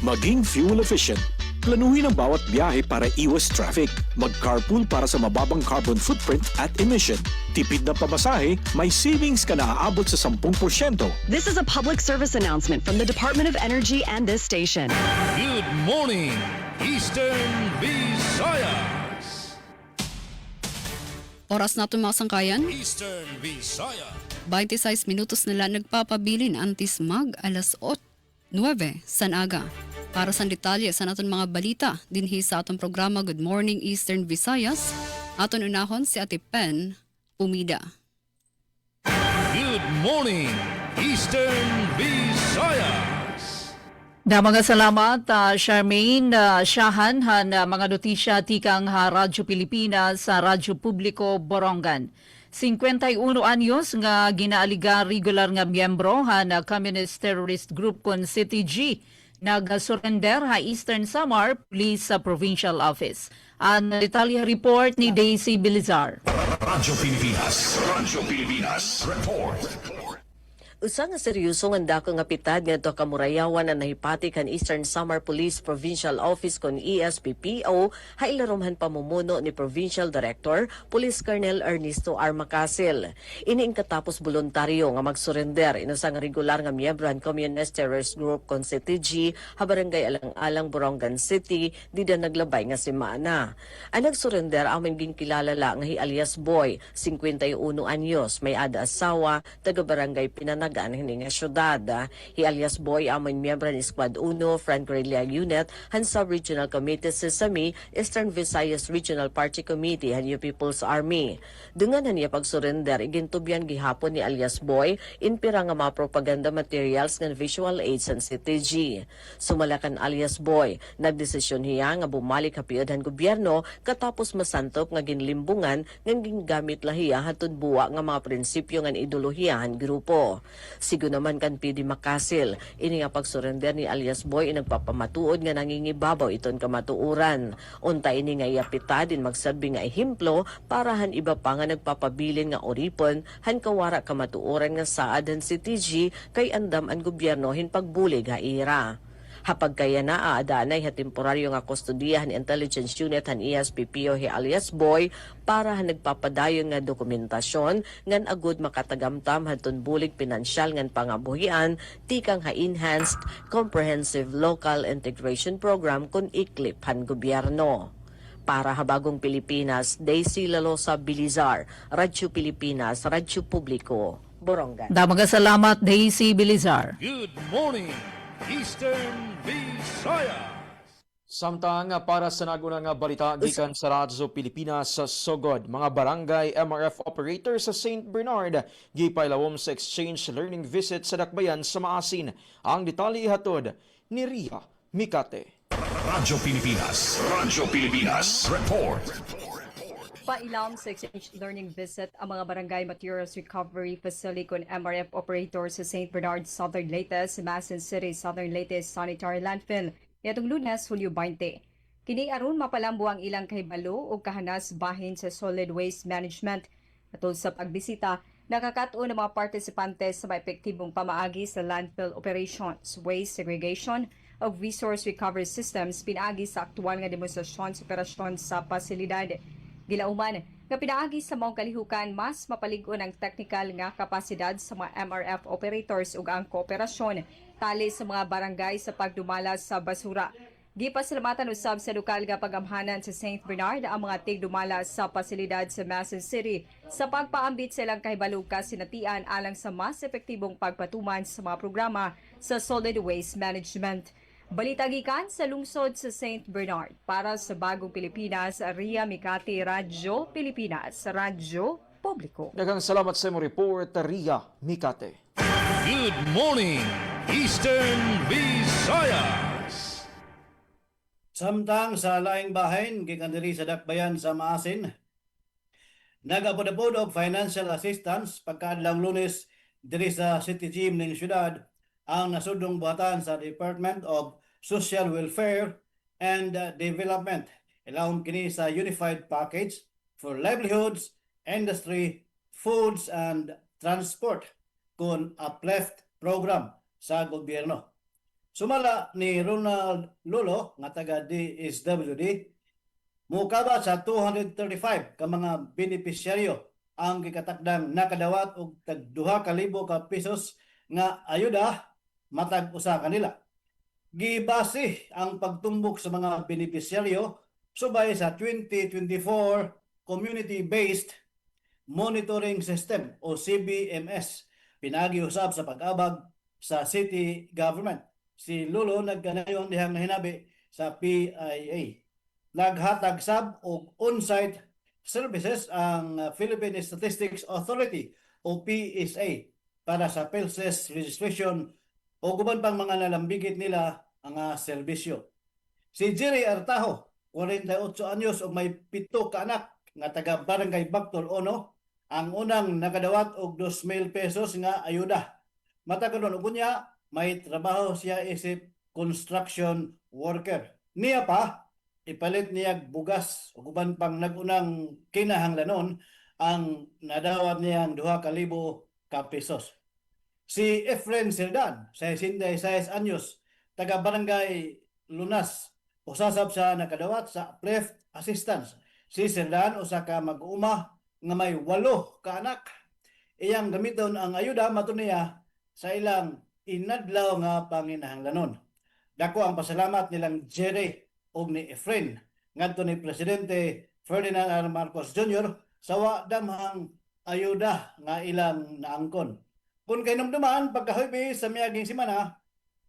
Maging fuel efficient. Planuhin ang bawat biyahe para iwas traffic. Mag-carpool para sa mababang carbon footprint at emission. Tipid na pamasahe, may savings ka na aabot sa 10%. This is a public service announcement from the Department of Energy and this station. Good morning, Eastern Visayas. Oras nato mga sangkayan. Eastern Visayas. 26 minutos nila nagpapabilin antis mag alas 9 san aga. Para sa detalye sa naton mga balita dinhi sa atong programa Good Morning Eastern Visayas, aton unahon si Ate Pen Pumida. Good morning, Eastern Visayas. Da mga salamat, Charmaine. Siyahan han mga notisya tikang Radyo Pilipinas sa Radyo Publiko Borongan. 51 anyos nga ginaaliga regular nga miyembro han Communist Terrorist Group kon CTG nag-surrender ha Eastern Samar Police Provincial Office. Ang detalye report ni Daisy Bilizar. Radyo Pilipinas report. Usa nga seryoso nga dako nga pitad ngadto ka Murayawan na nahipati kan Eastern Samar Police Provincial Office kon ESPPO hailarumhan pamumuno ni Provincial Director Police Colonel Ernesto R. Macasil. Ini ang katapos voluntaryo nga magsurrender inusang regular nga miyembro han Communist Terrorist Group kon CTG ha barangay Alang-Alang, Borongan City dida naglabay nga semana. Ang nagsurrender amon ginkilala nga hi alias Boy, 51 anyos, may ada asawa, taga barangay Pinanag hining nga syudad. Hi alias Boy amon miyembro ni Squad 1 Front Guerrilla Unit han Sub-Regional Committee sa SAMI Eastern Visayas Regional Party Committee han New People's Army. Dungan niya pagsurrender igintubyan gihapon ni alias Boy inpira nga mga propaganda materials ng visual aids sa CTG. Sumalakan alias Boy, nagdesisyon hiya nga bumalik hapiod han gobyerno katapos masantop nga ginlimbungan nga gingamit lahiya hatod buwa nga mga prinsipyo nga ideolohiya han grupo. Sigo naman kan PD Macasil, ini nga pagsurrender ni alias Boy nagpapamatuod nga nangingibabaw iton kamatuuran. Unta ini nga iapita din magsabi nga ehemplo para han iba pa nga nagpapabilin nga oripon han kawara kamatuuran nga saad han CTG kay andam ang gobyerno hin pagbulig ha ira. Hapag kaya na aadanay ha temporaryo nga kustodiya han Intelligence Unit han ESPPO hi alias Boy para han nagpapadayon nga dokumentasyon ngan agud makatagamtam hadton bulig pinansyal ngan pangabuhian tikang ha Enhanced Comprehensive Local Integration Program kun ICLIP han gobyerno. Para Habagong Pilipinas, Daisy Lalosa Bilizar, Radyo Pilipinas, Radyo Publiko, Borongan. Da mga salamat, Daisy Bilizar. Good morning, Eastern Visayas. Samtang para sa nagunang nga balita gikan sa Radyo Pilipinas sa Sogod, mga barangay MRF operator sa St. Bernard gipailawom sa exchange learning visit sa Dakbayan sa Maasin. Ang detalye hatod ni Ria Mikate. Radyo Pilipinas report. Pailam sa exchange learning visit ang mga barangay materials recovery facility kon MRF operator sa St. Bernard, Southern Leyte, sa Masin City, Southern Leyte Sanitary Landfill nitong Lunes, Hulyo 20. Kini aron mapalambo ang ilang kahibalo o kahanas bahin sa solid waste management. Atol sa pagbisita, nakakatuon ang mga partisipante sa maepektibong pamaagi sa landfill operations, waste segregation o resource recovery systems pinaagi sa aktual nga demonstrasyon sa operasyon sa pasilidad. Gilauman nga pinaagi sa maong kalihukan mas mapalig-on ang technical nga kapasidad sa mga MRF operators ug ang kooperasyon tali sa mga barangay sa pagdumala sa basura. Gipasalamatan usab sa lokal nga pagamhanan sa St. Bernard ang mga tigdumala sa pasilidad sa Masin City sa pagpaambit sa ilang kahibalo kasinatian alang sa mas epektibong pagpatuman sa mga programa sa solid waste management. Balita gikan sa lungsod sa St. Bernard para sa Bagong Pilipinas, Ria Mikati, Radyo Pilipinas, Radyo Publiko. Daghang salamat sa imong report, Ria Mikate. Good morning, Eastern Visayas. Samtang sa laing bahin, gikan diri sa Dakbayan sa Maasin, nagapod-apod og financial assistance pagkaadlang Lunes diri sa City Gym ning syudad ang nasudong buhatan sa Department of Social Welfare and Development. Ilawom kini sa Unified Package for Livelihoods, Industry, Foods and Transport kun uplift program sa gobyerno. Sumala ni Ronald Lolo nga taga DSWD, mukaba sa 235 ka mga benepisyaryo ang gikatakdang nakadawat og tag 2,000 ka pesos nga ayuda matag usa kanila. Gibase ang pagtumbok sa mga benepisyaryo subay sa 2024 Community-Based Monitoring System o CBMS. Pinagi usab sa pag-abag sa city government. Si Lolo nagkanayon dihang nahinabi sa PIA. Naghatag sab og on-site services ang Philippine Statistics Authority o PSA para sa PhilSys registration o guban pang mga nalambigit nila ang serbisyo. Si Jerry Artajo, 48 anyos ug may 7 ka anak nga taga Barangay Bactol Ono, ang unang nakadawat og 2,000 pesos nga ayuda. Matag nun ug niya may trabaho siya isip construction worker. Niya pa ipalit niya bugas ug uban pang nagunang kinahanglanon ang nadawat niyang 2,000 ka pesos. Si Efren Sildan, 66 anyos, taga Barangay Lunas, usasab sa nakadawat sa Uplift Assistance. Si Sildan usa ka mag-uuma nga may 8 ka anak. Iyang gamiton ang ayuda matud niya sa ilang inadlaw nga panginahanglanon. Dako ang pasalamat nilang Jerry ug ni Efren ngadto ni Presidente Ferdinand R. Marcos Jr. sa wa damhang ayuda nga ilang naangkon. Kung kainumduman pagkahubi sa miaging semana,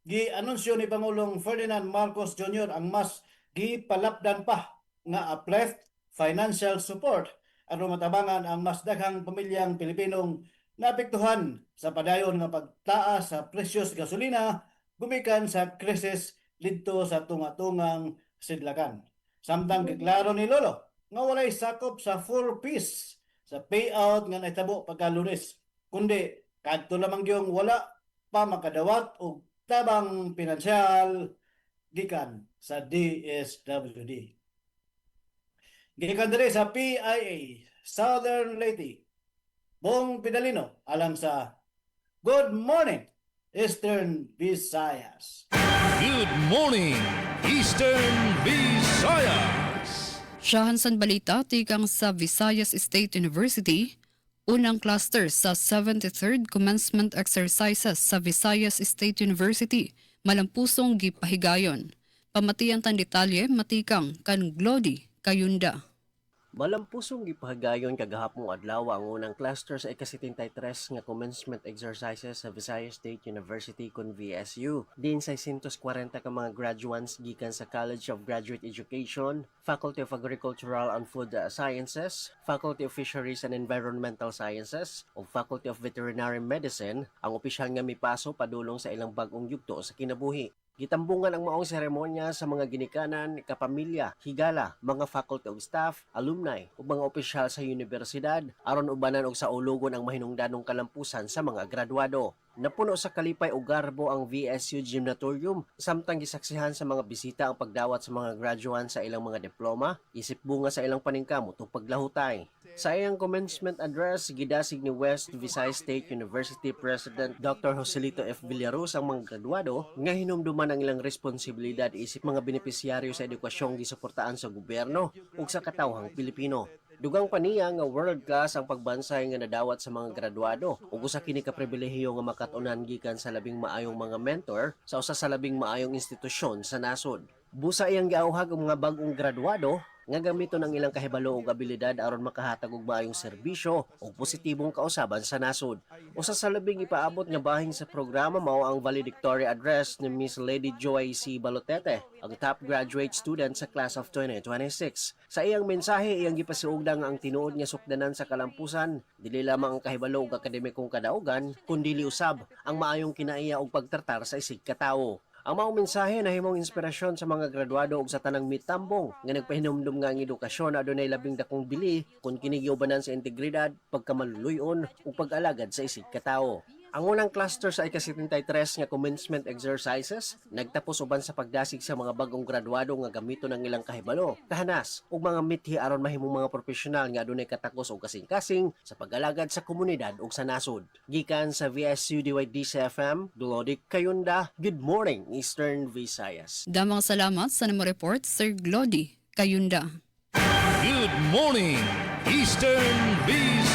gi-anunsyo ni Pangulong Ferdinand Marcos Jr. ang mas gipalapdan pa nga uplift financial support aron matabangan ang mas daghang pamilyang Pilipinong naapektuhan sa padayon nga pagtaas sa presyo sa gasolina gumikan sa krisis didto sa tunga-tungang sidlakan. Samtang giklaro ni Lolo nga walay sakop sa full piece sa payout nga naitabo pagka-Lunes, kundi kadto lamang yung wala pa makadawat og tabang pinansyal gikan sa DSWD. Gikan diri sa PIA Southern Leyte, Bong Pidalino alang sa Good Morning Eastern Visayas. Good morning, Eastern Visayas. Siyahan balita tikang sa Visayas State University, unang cluster sa 73rd Commencement Exercises sa Visayas State University, malampusong gipahigayon. Pamatiyan tan detalye matikang kan Glody Kayunda. Malampusong gipahagayon kagahapong adlaw ang unang cluster sa ika-73 nga commencement exercises sa Visayas State University kun VSU. Din 640 ka mga graduates gikan sa College of Graduate Education, Faculty of Agricultural and Food Sciences, Faculty of Fisheries and Environmental Sciences, ug Faculty of Veterinary Medicine ang opisyal nga mipaso padulong sa ilang bag-ong yugto sa kinabuhi. Gitambungan ang maong seremonya sa mga ginikanan, kapamilya, higala, mga faculty of staff, alumni, ug mga opisyal sa universidad, aron ubanan og sa ulugon ang mahinungdanong kalampusan sa mga graduado. Napuno sa kalipay o garbo ang VSU Gymnatorium, samtang gisaksihan sa mga bisita ang pagdawat sa mga graduates sa ilang mga diploma, isip bunga sa ilang paningkamot o paglahutay. Sa iyang commencement address, gidasig ni West Visayas State University President Dr. Joselito F. Villaruz ang mga graduado nga hinumduman ang ilang responsibilidad isip mga benepisyaryo sa edukasyong gisuportaan sa gobyerno ug sa katawhang Pilipino. Dugang pa niya nga world class ang pagbansay nga nadawat sa mga graduado ug usa kini ka pribilehiyo nga makatunan gikan sa labing maayong mga mentor sa usa sa labing maayong institusyon sa nasod. Busa iyang giauhag ang mga bag-ong graduado nga gamiton ang ilang kahibalo ug abilidad aron makahatag og maayong serbisyo ug positibong kausaban sa nasod. Usa sa labing ipaabot nga bahing sa programa mao ang valedictory address ni Miss Lady Joy C. Balotete, ang top graduate student sa class of 2026. Sa iyang mensahe, iyang gipasiugda nga ang tinuod nga sukdanan sa kalampusan dili lamang ang kahibalo ug akademikong kadaugan kundi usab ang maayong kinaiya ug pagtratar sa isig ka tawo. Ang maong mensahe nahimong inspirasyon sa mga graduado ug sa tanang mitambong nga nagpahinumdum nga ang edukasyon adunay labing dakong bili kun kini giubanan sa integridad, pagkamaluluyon ug pag-alagad sa isig ka tawo. Ang unang cluster sa ika-73 nga commencement exercises nagtapos uban sa pagdasig sa mga bagong graduado nga gamiton ang ilang kahibalo, kahanas ug mga mithi aron mahimong mga profesional nga adunay katakos ug kasing-kasing sa pag-alagad sa komunidad ug sa nasod. Gikan sa VSU DYDC-FM, Glody Kayunda, Good Morning Eastern Visayas. Damang salamat sa namo report Sir Glody Kayunda. Good morning, Eastern Visayas.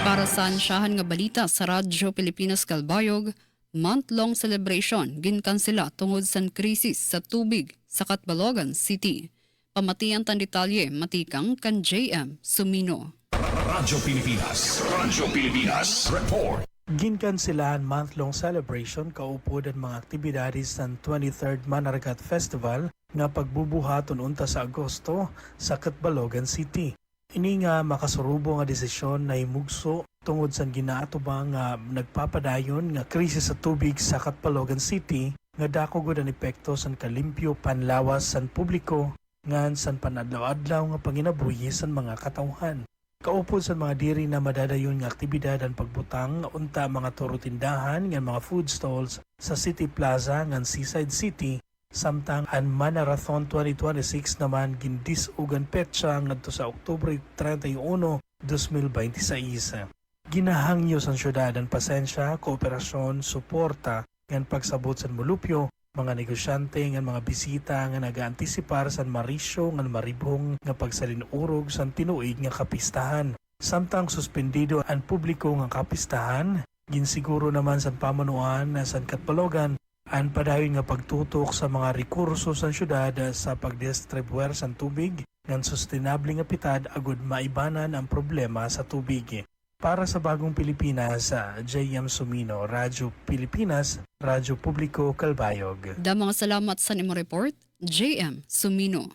Para sa ansyahan nga balita sa Radyo Pilipinas Kalbayog, month-long celebration ginkansela tungod sa krisis sa tubig sa Catbalogan City. Pamatiyan tan detalye matikang kan JM Sumino. Radyo Pilipinas Report. Ginkansilahan month-long celebration kaupod ang mga aktibidades ng 23rd Manaragat Festival nga pagbubuhaton unta sa Agosto sa Catbalogan City. Ini nga makasurubo nga desisyon na himugso tungod sa ginaatubang nga nagpapadayon nga krisis sa tubig sa Catbalogan City nga dako gud ang epekto san kalimpyo panlawas san publiko ngan san panadlaw-adlaw nga panginabuhi san mga katawhan. Kaupod sa mga diri na madadayon nga aktibidad ang pagbutang unta mga toro-tindahan nga mga food stalls sa City Plaza ngan Seaside City, samtang ang Manarathon 2026 naman gindisugan petsa ngadto sa Oktubre 31, 2026. Ginahangyo sa syudad ang pasensya, kooperasyon, suporta ngan pagsabot sa mulupyo, mga negosyante ngan mga bisita nga nagaantisipar san marisyo ngan maribhong nga pagsalinurog san tinuig nga kapistahan. Samtang suspendido ang publiko nga kapistahan, ginsiguro naman san pamanuan na san Katbalogan ang padayon nga pagtutok sa mga rekurso sa syudad sa pagdistribuer san tubig ngan sustainable nga pitad agud maibanan ang problema sa tubig. Para sa Bagong Pilipinas, J.M. Sumino, Radyo Pilipinas, Radyo Publiko Calbayog. Da mga salamat sa nimo report, J.M. Sumino.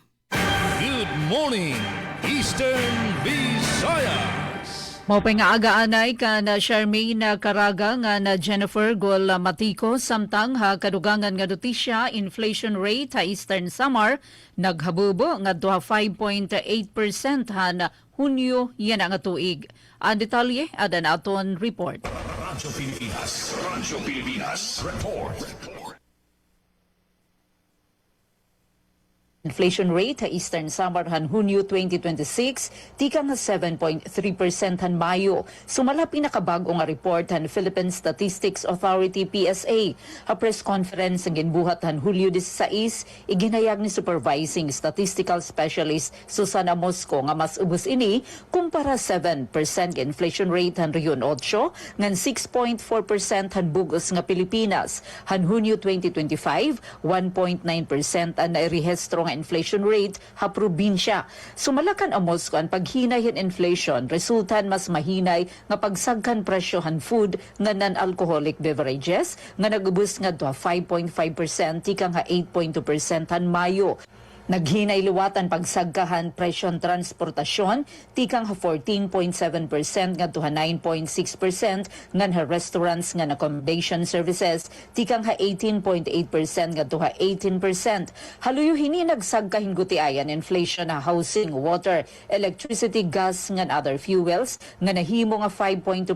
Good morning, Eastern Visayas. Maupay nga aga-anay ka na Charmaine Caraga nga na Jennifer Gol Matico samtang ha kadugangan nga notisya inflation rate ha Eastern Samar naghabubo nga 5.8% ha Hunyo yan nga tuig. Ang detalye adan aton report. Radyo Pilipinas report. Inflation rate sa Eastern Samar han Hunyo 2026 tika nga 7.3% han Mayo. Sumala pinakabago nga report han Philippine Statistics Authority PSA. Ha press conference ang ginbuhat han Hulyo 16 iginayag ni Supervising Statistical Specialist Susana Mosco nga mas ubos ini kumpara 7% nga inflation rate han Riyon 8 ngan 6.4% han bugos nga Pilipinas. Han Hunyo 2025 1.9% ang nairehistro inflation rate ha probinsya. Sumalakan ang Moscow ang paghinay in inflation resultan mas mahinay nga pagsagkan presyo han food nga non-alcoholic beverages nga nagubos nga 5.5% tikang ha 8.2% han Mayo. Naghinay liwatan pagsagkahan presyon transportasyon tikang 14.7% nga 9.6% ngan ha restaurants nga accommodation services tikang 18.8% nga 18%. Haluyo hini nagsagkahin gutiayan inflation na housing, water, electricity, gas ngan other fuels nga nahimo nga 5.2%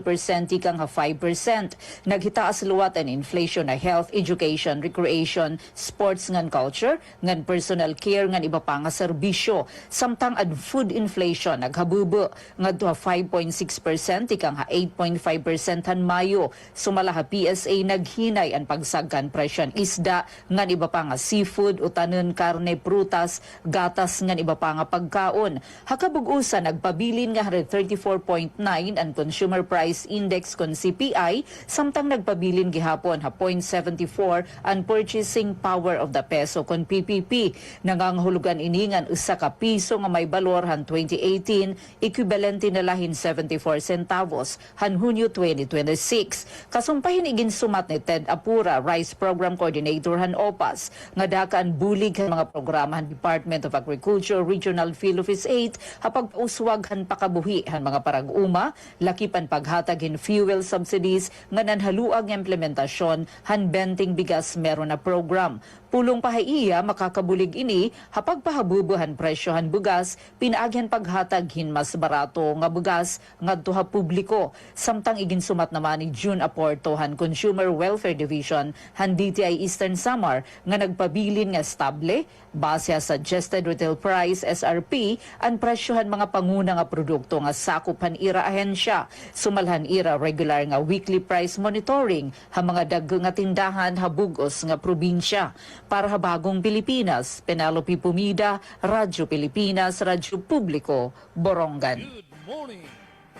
tikang 5%. Naghitaas liwatan inflation na health, education, recreation, sports ngan culture ngan personal care nga iba pa nga serbisyo. Samtang ad food inflation naghabubo nga 5.6% ikang 8.5% han Mayo. Sumala ha PSA naghinay ang pagsagkan presyon isda nga iba pa nga seafood, utanon, karne, prutas, gatas nga iba pa nga pagkaon. Hakabug-usa nagpabilin nga 134.9 ang consumer price index kon CPI samtang nagpabilin gihapon ha 0.74 ang purchasing power of the peso kon PPP. Hulugan iningan usa ka piso nga may balor han 2018 equivalente na lahin 74 centavos han Hunyo 2026. Kasumpahin igin sumat ni Ted Apura, Rice Program Coordinator han OPAS, nga dakaan bulig han mga programa han Department of Agriculture Regional Field Office 8 hapag uswag han pakabuhi han mga parag-uma, lakipan paghatag hin fuel subsidies nga nanhaluag nga implementasyon han benting bigas meron na program. Pulong pahaiya makakabulig ini hapag pahabubuhan presyohan bugas, pinaagyan paghatag hin mas barato nga bugas ngadto ha publiko. Samtang iginsumat naman ni June Aporto han Consumer Welfare Division han DTI Eastern Samar nga nagpabilin nga stable base sa suggested retail price SRP ang presyohan mga panguna nga produkto nga sakop han ira ahensya. Sumalhan ira regular nga weekly price monitoring ha mga daggo nga tindahan ha bugos nga probinsya. Para ha Bagong Pilipinas, Penelope Pumida, Radyo Pilipinas, Radyo Publiko, Borongan. Good morning,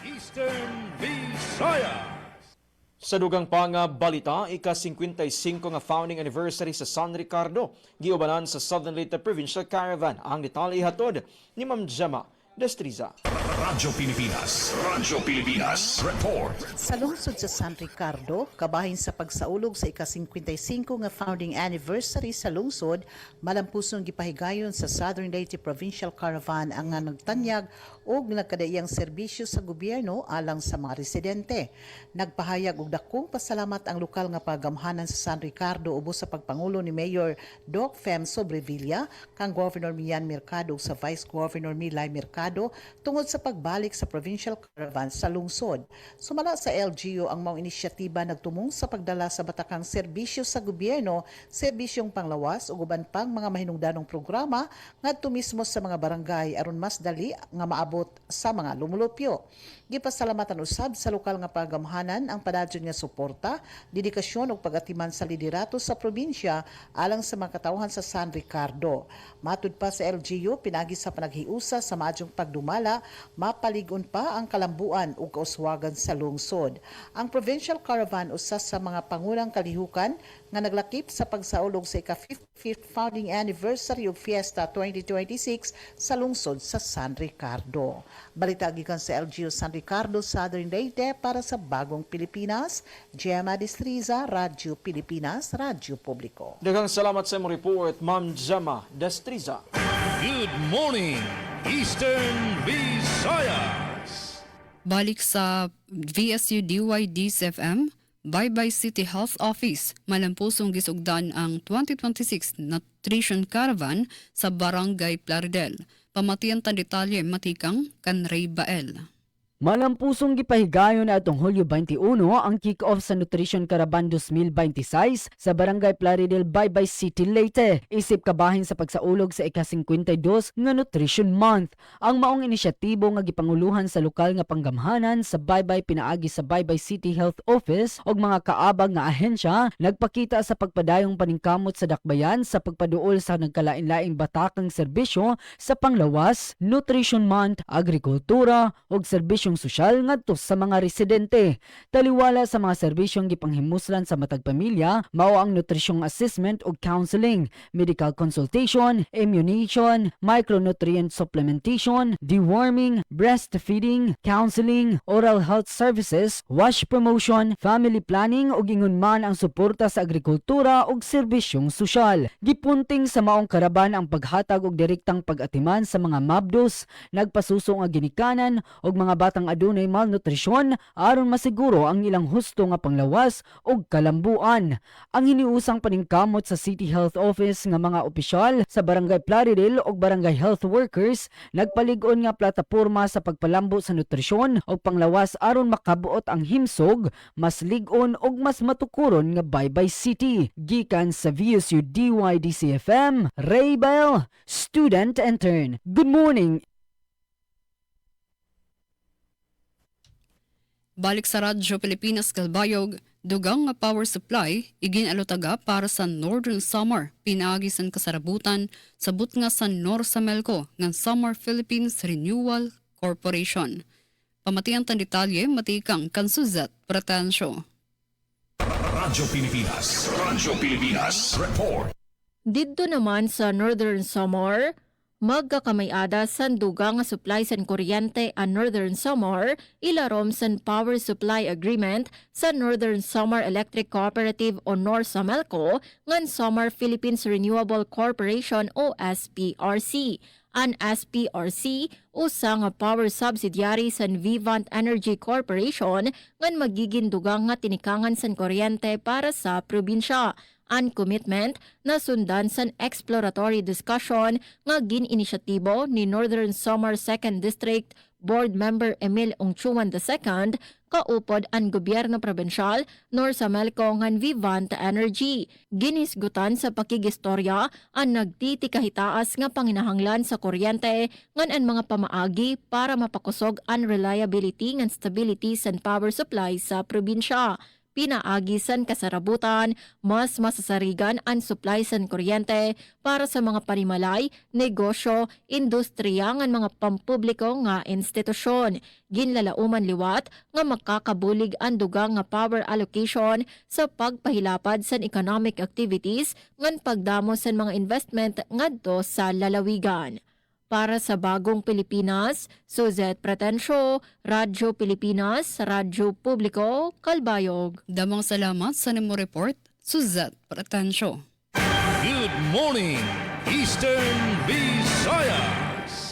Eastern Visayas. Sa dugang pa nga balita, ika-55 nga founding anniversary sa San Ricardo, giubanan sa Southern Leyte Provincial Caravan. Ang detalye hatod ni Ma'am Gemma Destriza. Radyo Pilipinas. Radyo Pilipinas. Report. Sa lungsod sa San Ricardo, kabahin sa pagsaulog sa ika-55 nga founding anniversary sa lungsod, malampusong gipahigayon sa Southern Leyte Provincial Caravan ang nga nagtanyag og nagkadaiyang serbisyo sa gobyerno alang sa mga residente. Nagpahayag og dakong pasalamat ang lokal nga pagamhanan sa San Ricardo ubos sa pagpangulo ni Mayor Doc Fem Sobrevilla, kang Governor Mian Mercado ug sa Vice Governor Milay Mercado tungod sa pagbalik sa provincial caravan sa lungsod. Sumala sa LGU ang maong inisyatiba nagtumong sa pagdala sa batakang serbisyo sa gobyerno, serbisyong panglawas ug uban pang mga mahinungdanong programa ngadto mismo sa mga barangay aron mas dali nga maabot sa mga lumulupyo. Gipasalamatan usab sa lokal nga pagamhanan ang padadyon nga suporta, dedikasyon ug pag-atiman sa liderato sa probinsya alang sa mga katawhan sa San Ricardo. Matud pa sa LGU, pinagi sa panaghiusa sa maadyong pagdumala, mapaligon pa ang kalambuan ug kauswagan sa lungsod. Ang Provincial Caravan usa sa mga pangunang kalihukan nga naglakip sa pagsaulog sa ika-55th founding anniversary ug Fiesta 2026 sa lungsod sa San Ricardo. Balita gikan sa LGU San Ricardo, Southern Leyte para sa Bagong Pilipinas. Gemma Destriza, Radyo Pilipinas, Radyo Publiko. Daghang salamat sa imong report, Ma'am Gemma Destriza. Good morning, Eastern Visayas. Balik sa VSU DYDCFM, Bye-Bye City Health Office, malampusong gisugdan ang 2026 Nutrition Caravan sa Barangay Plaridel. Pamatian ta detalye matikang kan Ray Bael. Malampusong gipahigayon na atong Hulyo 21 ang kick-off sa Nutrition Caravan 2026 sa Barangay Plaridel, Bye-Bye City, Leyte. Isip kabahin sa pagsaulog sa ika-52 nga Nutrition Month. Ang maong inisyatibo nga gipanguluhan sa lokal nga panggamhanan sa Bye-Bye pinaagi sa Bye-Bye City Health Office og mga kaabag nga ahensya nagpakita sa pagpadayong paningkamot sa dakbayan sa pagpaduol sa nagkalain-laing batakang serbisyo sa panglawas, Nutrition Month, agrikultura ug serbisyo sosyal ngadto sa mga residente. Taliwala sa mga serbisyong gipanghimuslan sa matag pamilya, mao ang nutrition assessment ug counseling, medical consultation, immunization, micronutrient supplementation, deworming, breastfeeding, counseling, oral health services, wash promotion, family planning ug ingon man ang suporta sa agrikultura ug serbisyong sosyal. Gipunting sa maong karaban ang paghatag og direktang pag-atiman sa mga mabdos, nagpasuso nga ginikanan ug mga batang adunay malnutrisyon aron masiguro ang ilang husto nga panglawas ug kalambuan. Ang hiniusang paningkamot sa City Health Office nga mga opisyal sa Barangay Plaridel ug Barangay Health Workers nagpalig-on nga plataporma sa pagpalambo sa nutrisyon ug panglawas aron makabuot ang himsog, mas lig-on ug mas matukuron nga Bye-Bye City. Gikan sa VSU DYDCFM, Ray Bell, student intern. Good morning. Balik sa Radyo Pilipinas Kalbayog, dugang nga power supply iginalutaga para sa Northern Summer pinaagi san kasarabutan sabot nga sa Norsamelco ng Summer Philippines Renewal Corporation. Pamatian tan detalye matikang kan Suzette Pretensyo. Radyo Pilipinas. Radyo Pilipinas. Report. Didto naman sa Northern Summer, magkakamayada san dugang nga supply san kuryente ang Northern Summer ilarom san power supply agreement sa Northern Summer Electric Cooperative o Norsamelco ngan Summer Philippines Renewable Corporation o SPRC. Ang SPRC usa nga power subsidiary san Vivant Energy Corporation ngan magiging dugang nga tinikangan san kuryente para sa probinsya. Ang commitment na sundan sa exploratory discussion nga gin-inisyatibo ni Northern Summer 2nd District Board Member Emil Ongchuan II kaupod ang gobyerno probensyal Norsamelco ngan Vivant Energy. Ginisgutan sa pakigistorya ang nagtitikahitaas nga panginahanglan sa kuryente ngan ang mga pamaagi para mapakusog ang reliability ngan stability sa power supply sa probinsya. Pinaagi san kasarabutan, mas masasarigan ang supply san kuryente para sa mga panimalay, negosyo, industriya ngan mga pampubliko nga institusyon. Ginlalauman liwat nga makakabulig ang dugang nga power allocation sa pagpahilapad san economic activities ngan pagdamo san mga investment ngadto sa lalawigan. para sa bagong Pilipinas. Suzette Pretensyo, Radyo Pilipinas, Radyo Publiko, Kalbayog. Damang salamat sa nimo report, Suzette Pretensyo. Good morning, Eastern Visayas.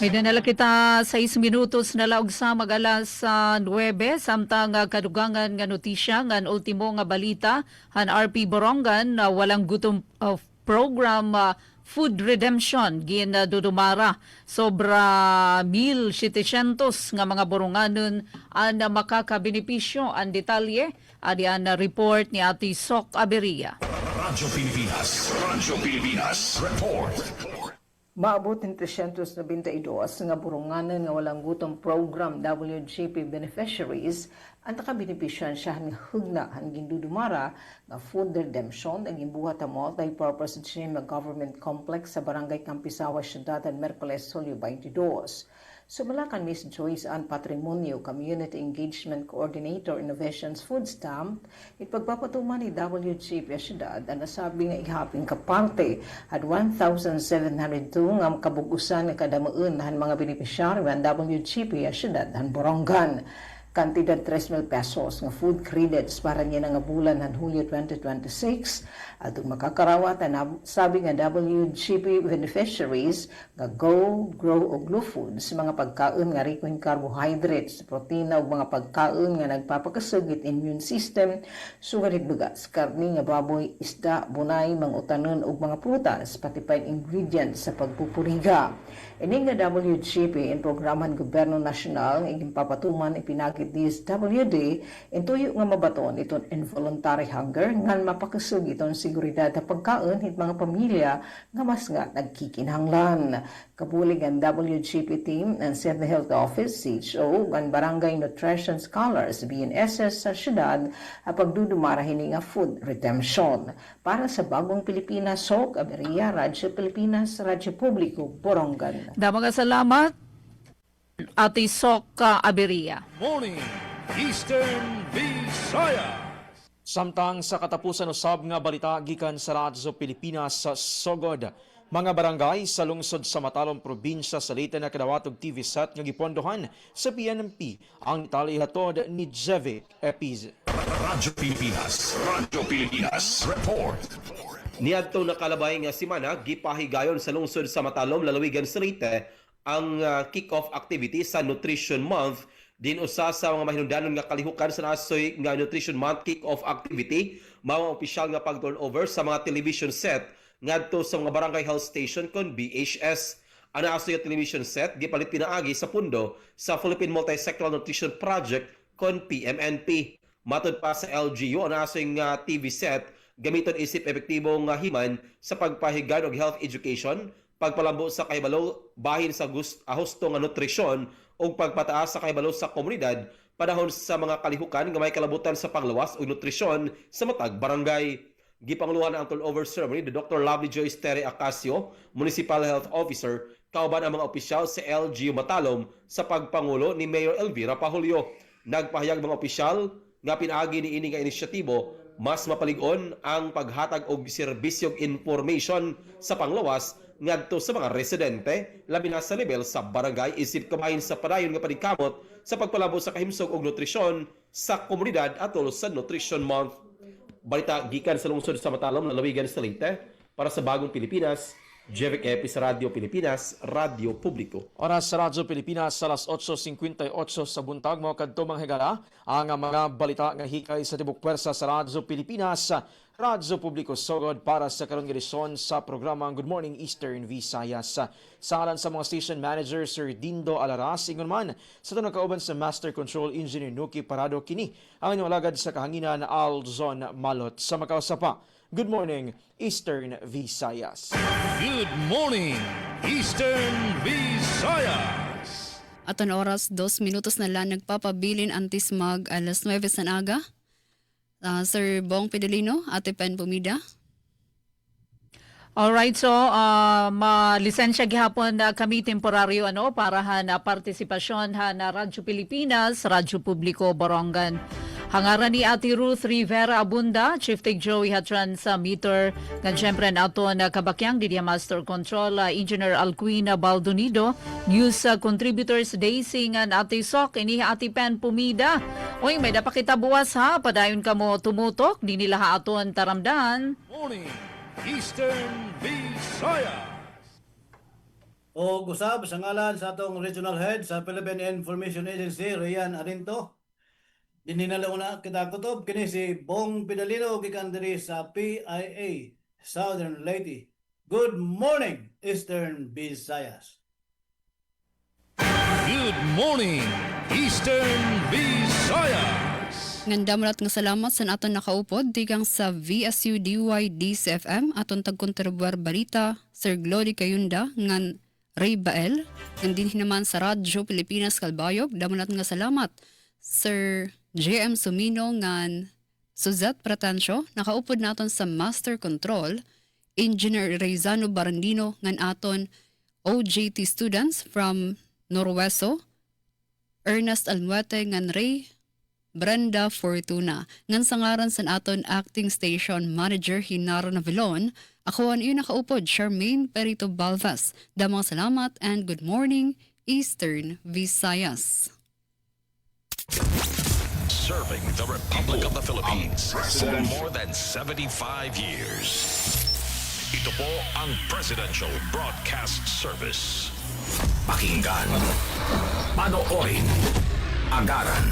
May dinala kita 6 minutos na laog sa mag-alas 9 samtang kadugangan nga notisya nga ultimo nga balita han RP Borongan na walang gutom program food redemption gin dudumara sobra 1,700 nga mga boronganon ang makakabenepisyo. Ang detalye adian na report ni Ati Sok Aberia. Radyo Pilipinas Report. Maabot ng 392 nga burunganan nga walang gutom program WGP beneficiaries ang nakabenepisyan siya ng hugna hanggang dudumara nga food redemption ang imbuhat ang multi-purpose gym government complex sa Barangay Campisawa, Ciudad and Mercoles, Hulyo 22. Sumalakan Ms. Joyce Ann Patrimonio, Community Engagement Coordinator, Innovations Food Stamp, ipagpapatuman ni WGP Ciudad ang nasabi nga ihaping kaparte at 1,702 nga kabugusan nga kadamaan ng mga benepisyaryo ng WGP Ciudad ng Borongan. Kantidad 3,000 pesos nga food credits para niya nga bulan ng Hulyo 2026 at makakarawat ang sabi nga WGP beneficiaries nga Go, Grow o Glue Foods mga pagkaon nga riko in carbohydrates, protina o mga pagkaon nga nagpapakasugit immune system, sugarit bugas, karni nga baboy, isda, bunay, mga utanon o mga prutas, pati pa ingredients sa pagpupuriga. Ini nga WGP in programan Gobyerno Nasyonal nga papatuman ipinagit DSWD intuyo nga mabaton itong involuntary hunger nga mapakasug itong seguridad na pagkaon hit mga pamilya nga mas nga nagkikinahanglan. Kabulig ang WGP team ng City Health Office, CHO, ang Barangay Nutrition Scholars, BNSS sa syudad at pagdudumara hini nga food redemption. Para sa bagong Pilipinas, Sok Aberia, Radyo Pilipinas, Radyo Publiko, Borongan. Damang salamat, Ate Sok Aberia. Morning, Eastern Visayas. Samtang sa katapusan usab nga balita gikan sa Radyo Pilipinas sa Sogod, mga barangay sa lungsod sa Matalom probinsya sa Leyte na kadawatog TV set nga gipondohan sa PNP ang talihatod ni Jevic Epiz. Radyo Pilipinas Report. Niadto nakalabay nga semana gipahigayon sa lungsod sa Matalom, lalawigan sa Leyte ang kick-off activity sa Nutrition Month. Din usa sa mga mahinungdanon nga kalihukan sa nasoy nga Nutrition Month kick-off activity, mga opisyal nga pag-turnover sa mga television set ngadto sa mga barangay health station kon BHS. Ang nasoy television set gipalit pinaagi sa pundo sa Philippine Multi-Sectoral Nutrition Project kon PMNP. Matod pa sa LGU, ang nasoy nga TV set gamiton isip epektibong himan sa pagpahigan og health education, pagpalambo sa kahibalo bahin sa husto nga nutrisyon o pagpataas sa kahibalo sa komunidad panahon sa mga kalihukan nga may kalabutan sa panglawas o nutrisyon sa matag barangay. Gipanguluhan ang turnover ceremony ni Dr. Lovely Joyce Tere Acacio, Municipal Health Officer, kauban ang mga opisyal sa LGU Matalom sa pagpangulo ni Mayor Elvira Pahulio. Nagpahayag mga opisyal nga pinaagi ni ini nga inisyatibo mas mapalig-on ang paghatag og serbisyong information sa panglawas ngadto sa mga residente labi na sa level sa barangay isip kamahin sa padayon nga paningkamot sa pagpalabo sa kahimsog og nutrisyon sa komunidad atol sa Nutrition Month. Balita gikan sa lungsod sa Matalom, lalawigan sa Leyte, para sa bagong Pilipinas, Jevic Epi sa Radyo Pilipinas, Radyo Publiko. Oras sa Radyo Pilipinas sa alas 8:58 sa buntag, mga kadto manghigala ang mga balita nga hikay sa tibok pwersa sa Radyo Pilipinas, Radyo Publiko Sogod para sa karong edisyon sa programang Good Morning Eastern Visayas. Sa ngalan sa mga station manager Sir Dindo Alaras, ingon man sa tunang kauban sa Master Control Engineer Nuki Parado kini ang inyong alagad sa kahanginan Alzon Malot sa Makausapa. Good morning, Eastern Visayas. Good morning, Eastern Visayas. Aton oras, 2 minutos na lang nagpapabilin antis mag alas 9 sa naga. Sir Bong Pedolino, Ate Pen Pumida. Alright, so malisensya gihapon na kami temporaryo para na partisipasyon na Radyo Pilipinas, Radyo Publiko Borongan. Hangaran ni Ate Ruth Rivera Abunda, Chief Tech Joey Hatran sa meter, kan syempre nato na kabakyang di Master Control, Engineer Alcuina Baldonido, News Contributors Daisy ngan Ate Sok, ini Ate Pen Pumida. Oy, may dapakita buwas ha, padayon ka mo tumutok, di nila haaton taramdan. Morning, Eastern Visayas. O gusab sa ngalan sa atong Regional Head sa Philippine Information Agency, Rian Arinto. Dininalauna kita kutob kini si Bong Pidalino gikan diri sa PIA Southern Leyte. Good morning, Eastern Visayas. Good morning, Eastern Visayas. Nganda malat nga salamat sa aton nakaupod digang sa VSU DYDCFM aton tagkontribuar balita Sir Glory Kayunda ngan Ray Bael ngandin hinaman sa Radyo Pilipinas Kalbayog. Damulat nga salamat Sir JM Sumino ngan Suzette Pratancio nakaupod naton sa Master Control, Engineer Rezano Barandino ngan aton OJT students from Norweso, Ernest Almuete ngan Ray Brenda Fortuna ngan sangaran sa aton Acting Station Manager Hinaro Navilon. Ako ang iyo nakaupod, Charmaine Perito Balvas. Damang salamat and good morning, Eastern Visayas. Serving the Republic of the Philippines for more than 75 years. Ito po ang Presidential Broadcast Service. Pakinggan, panoorin, agaran,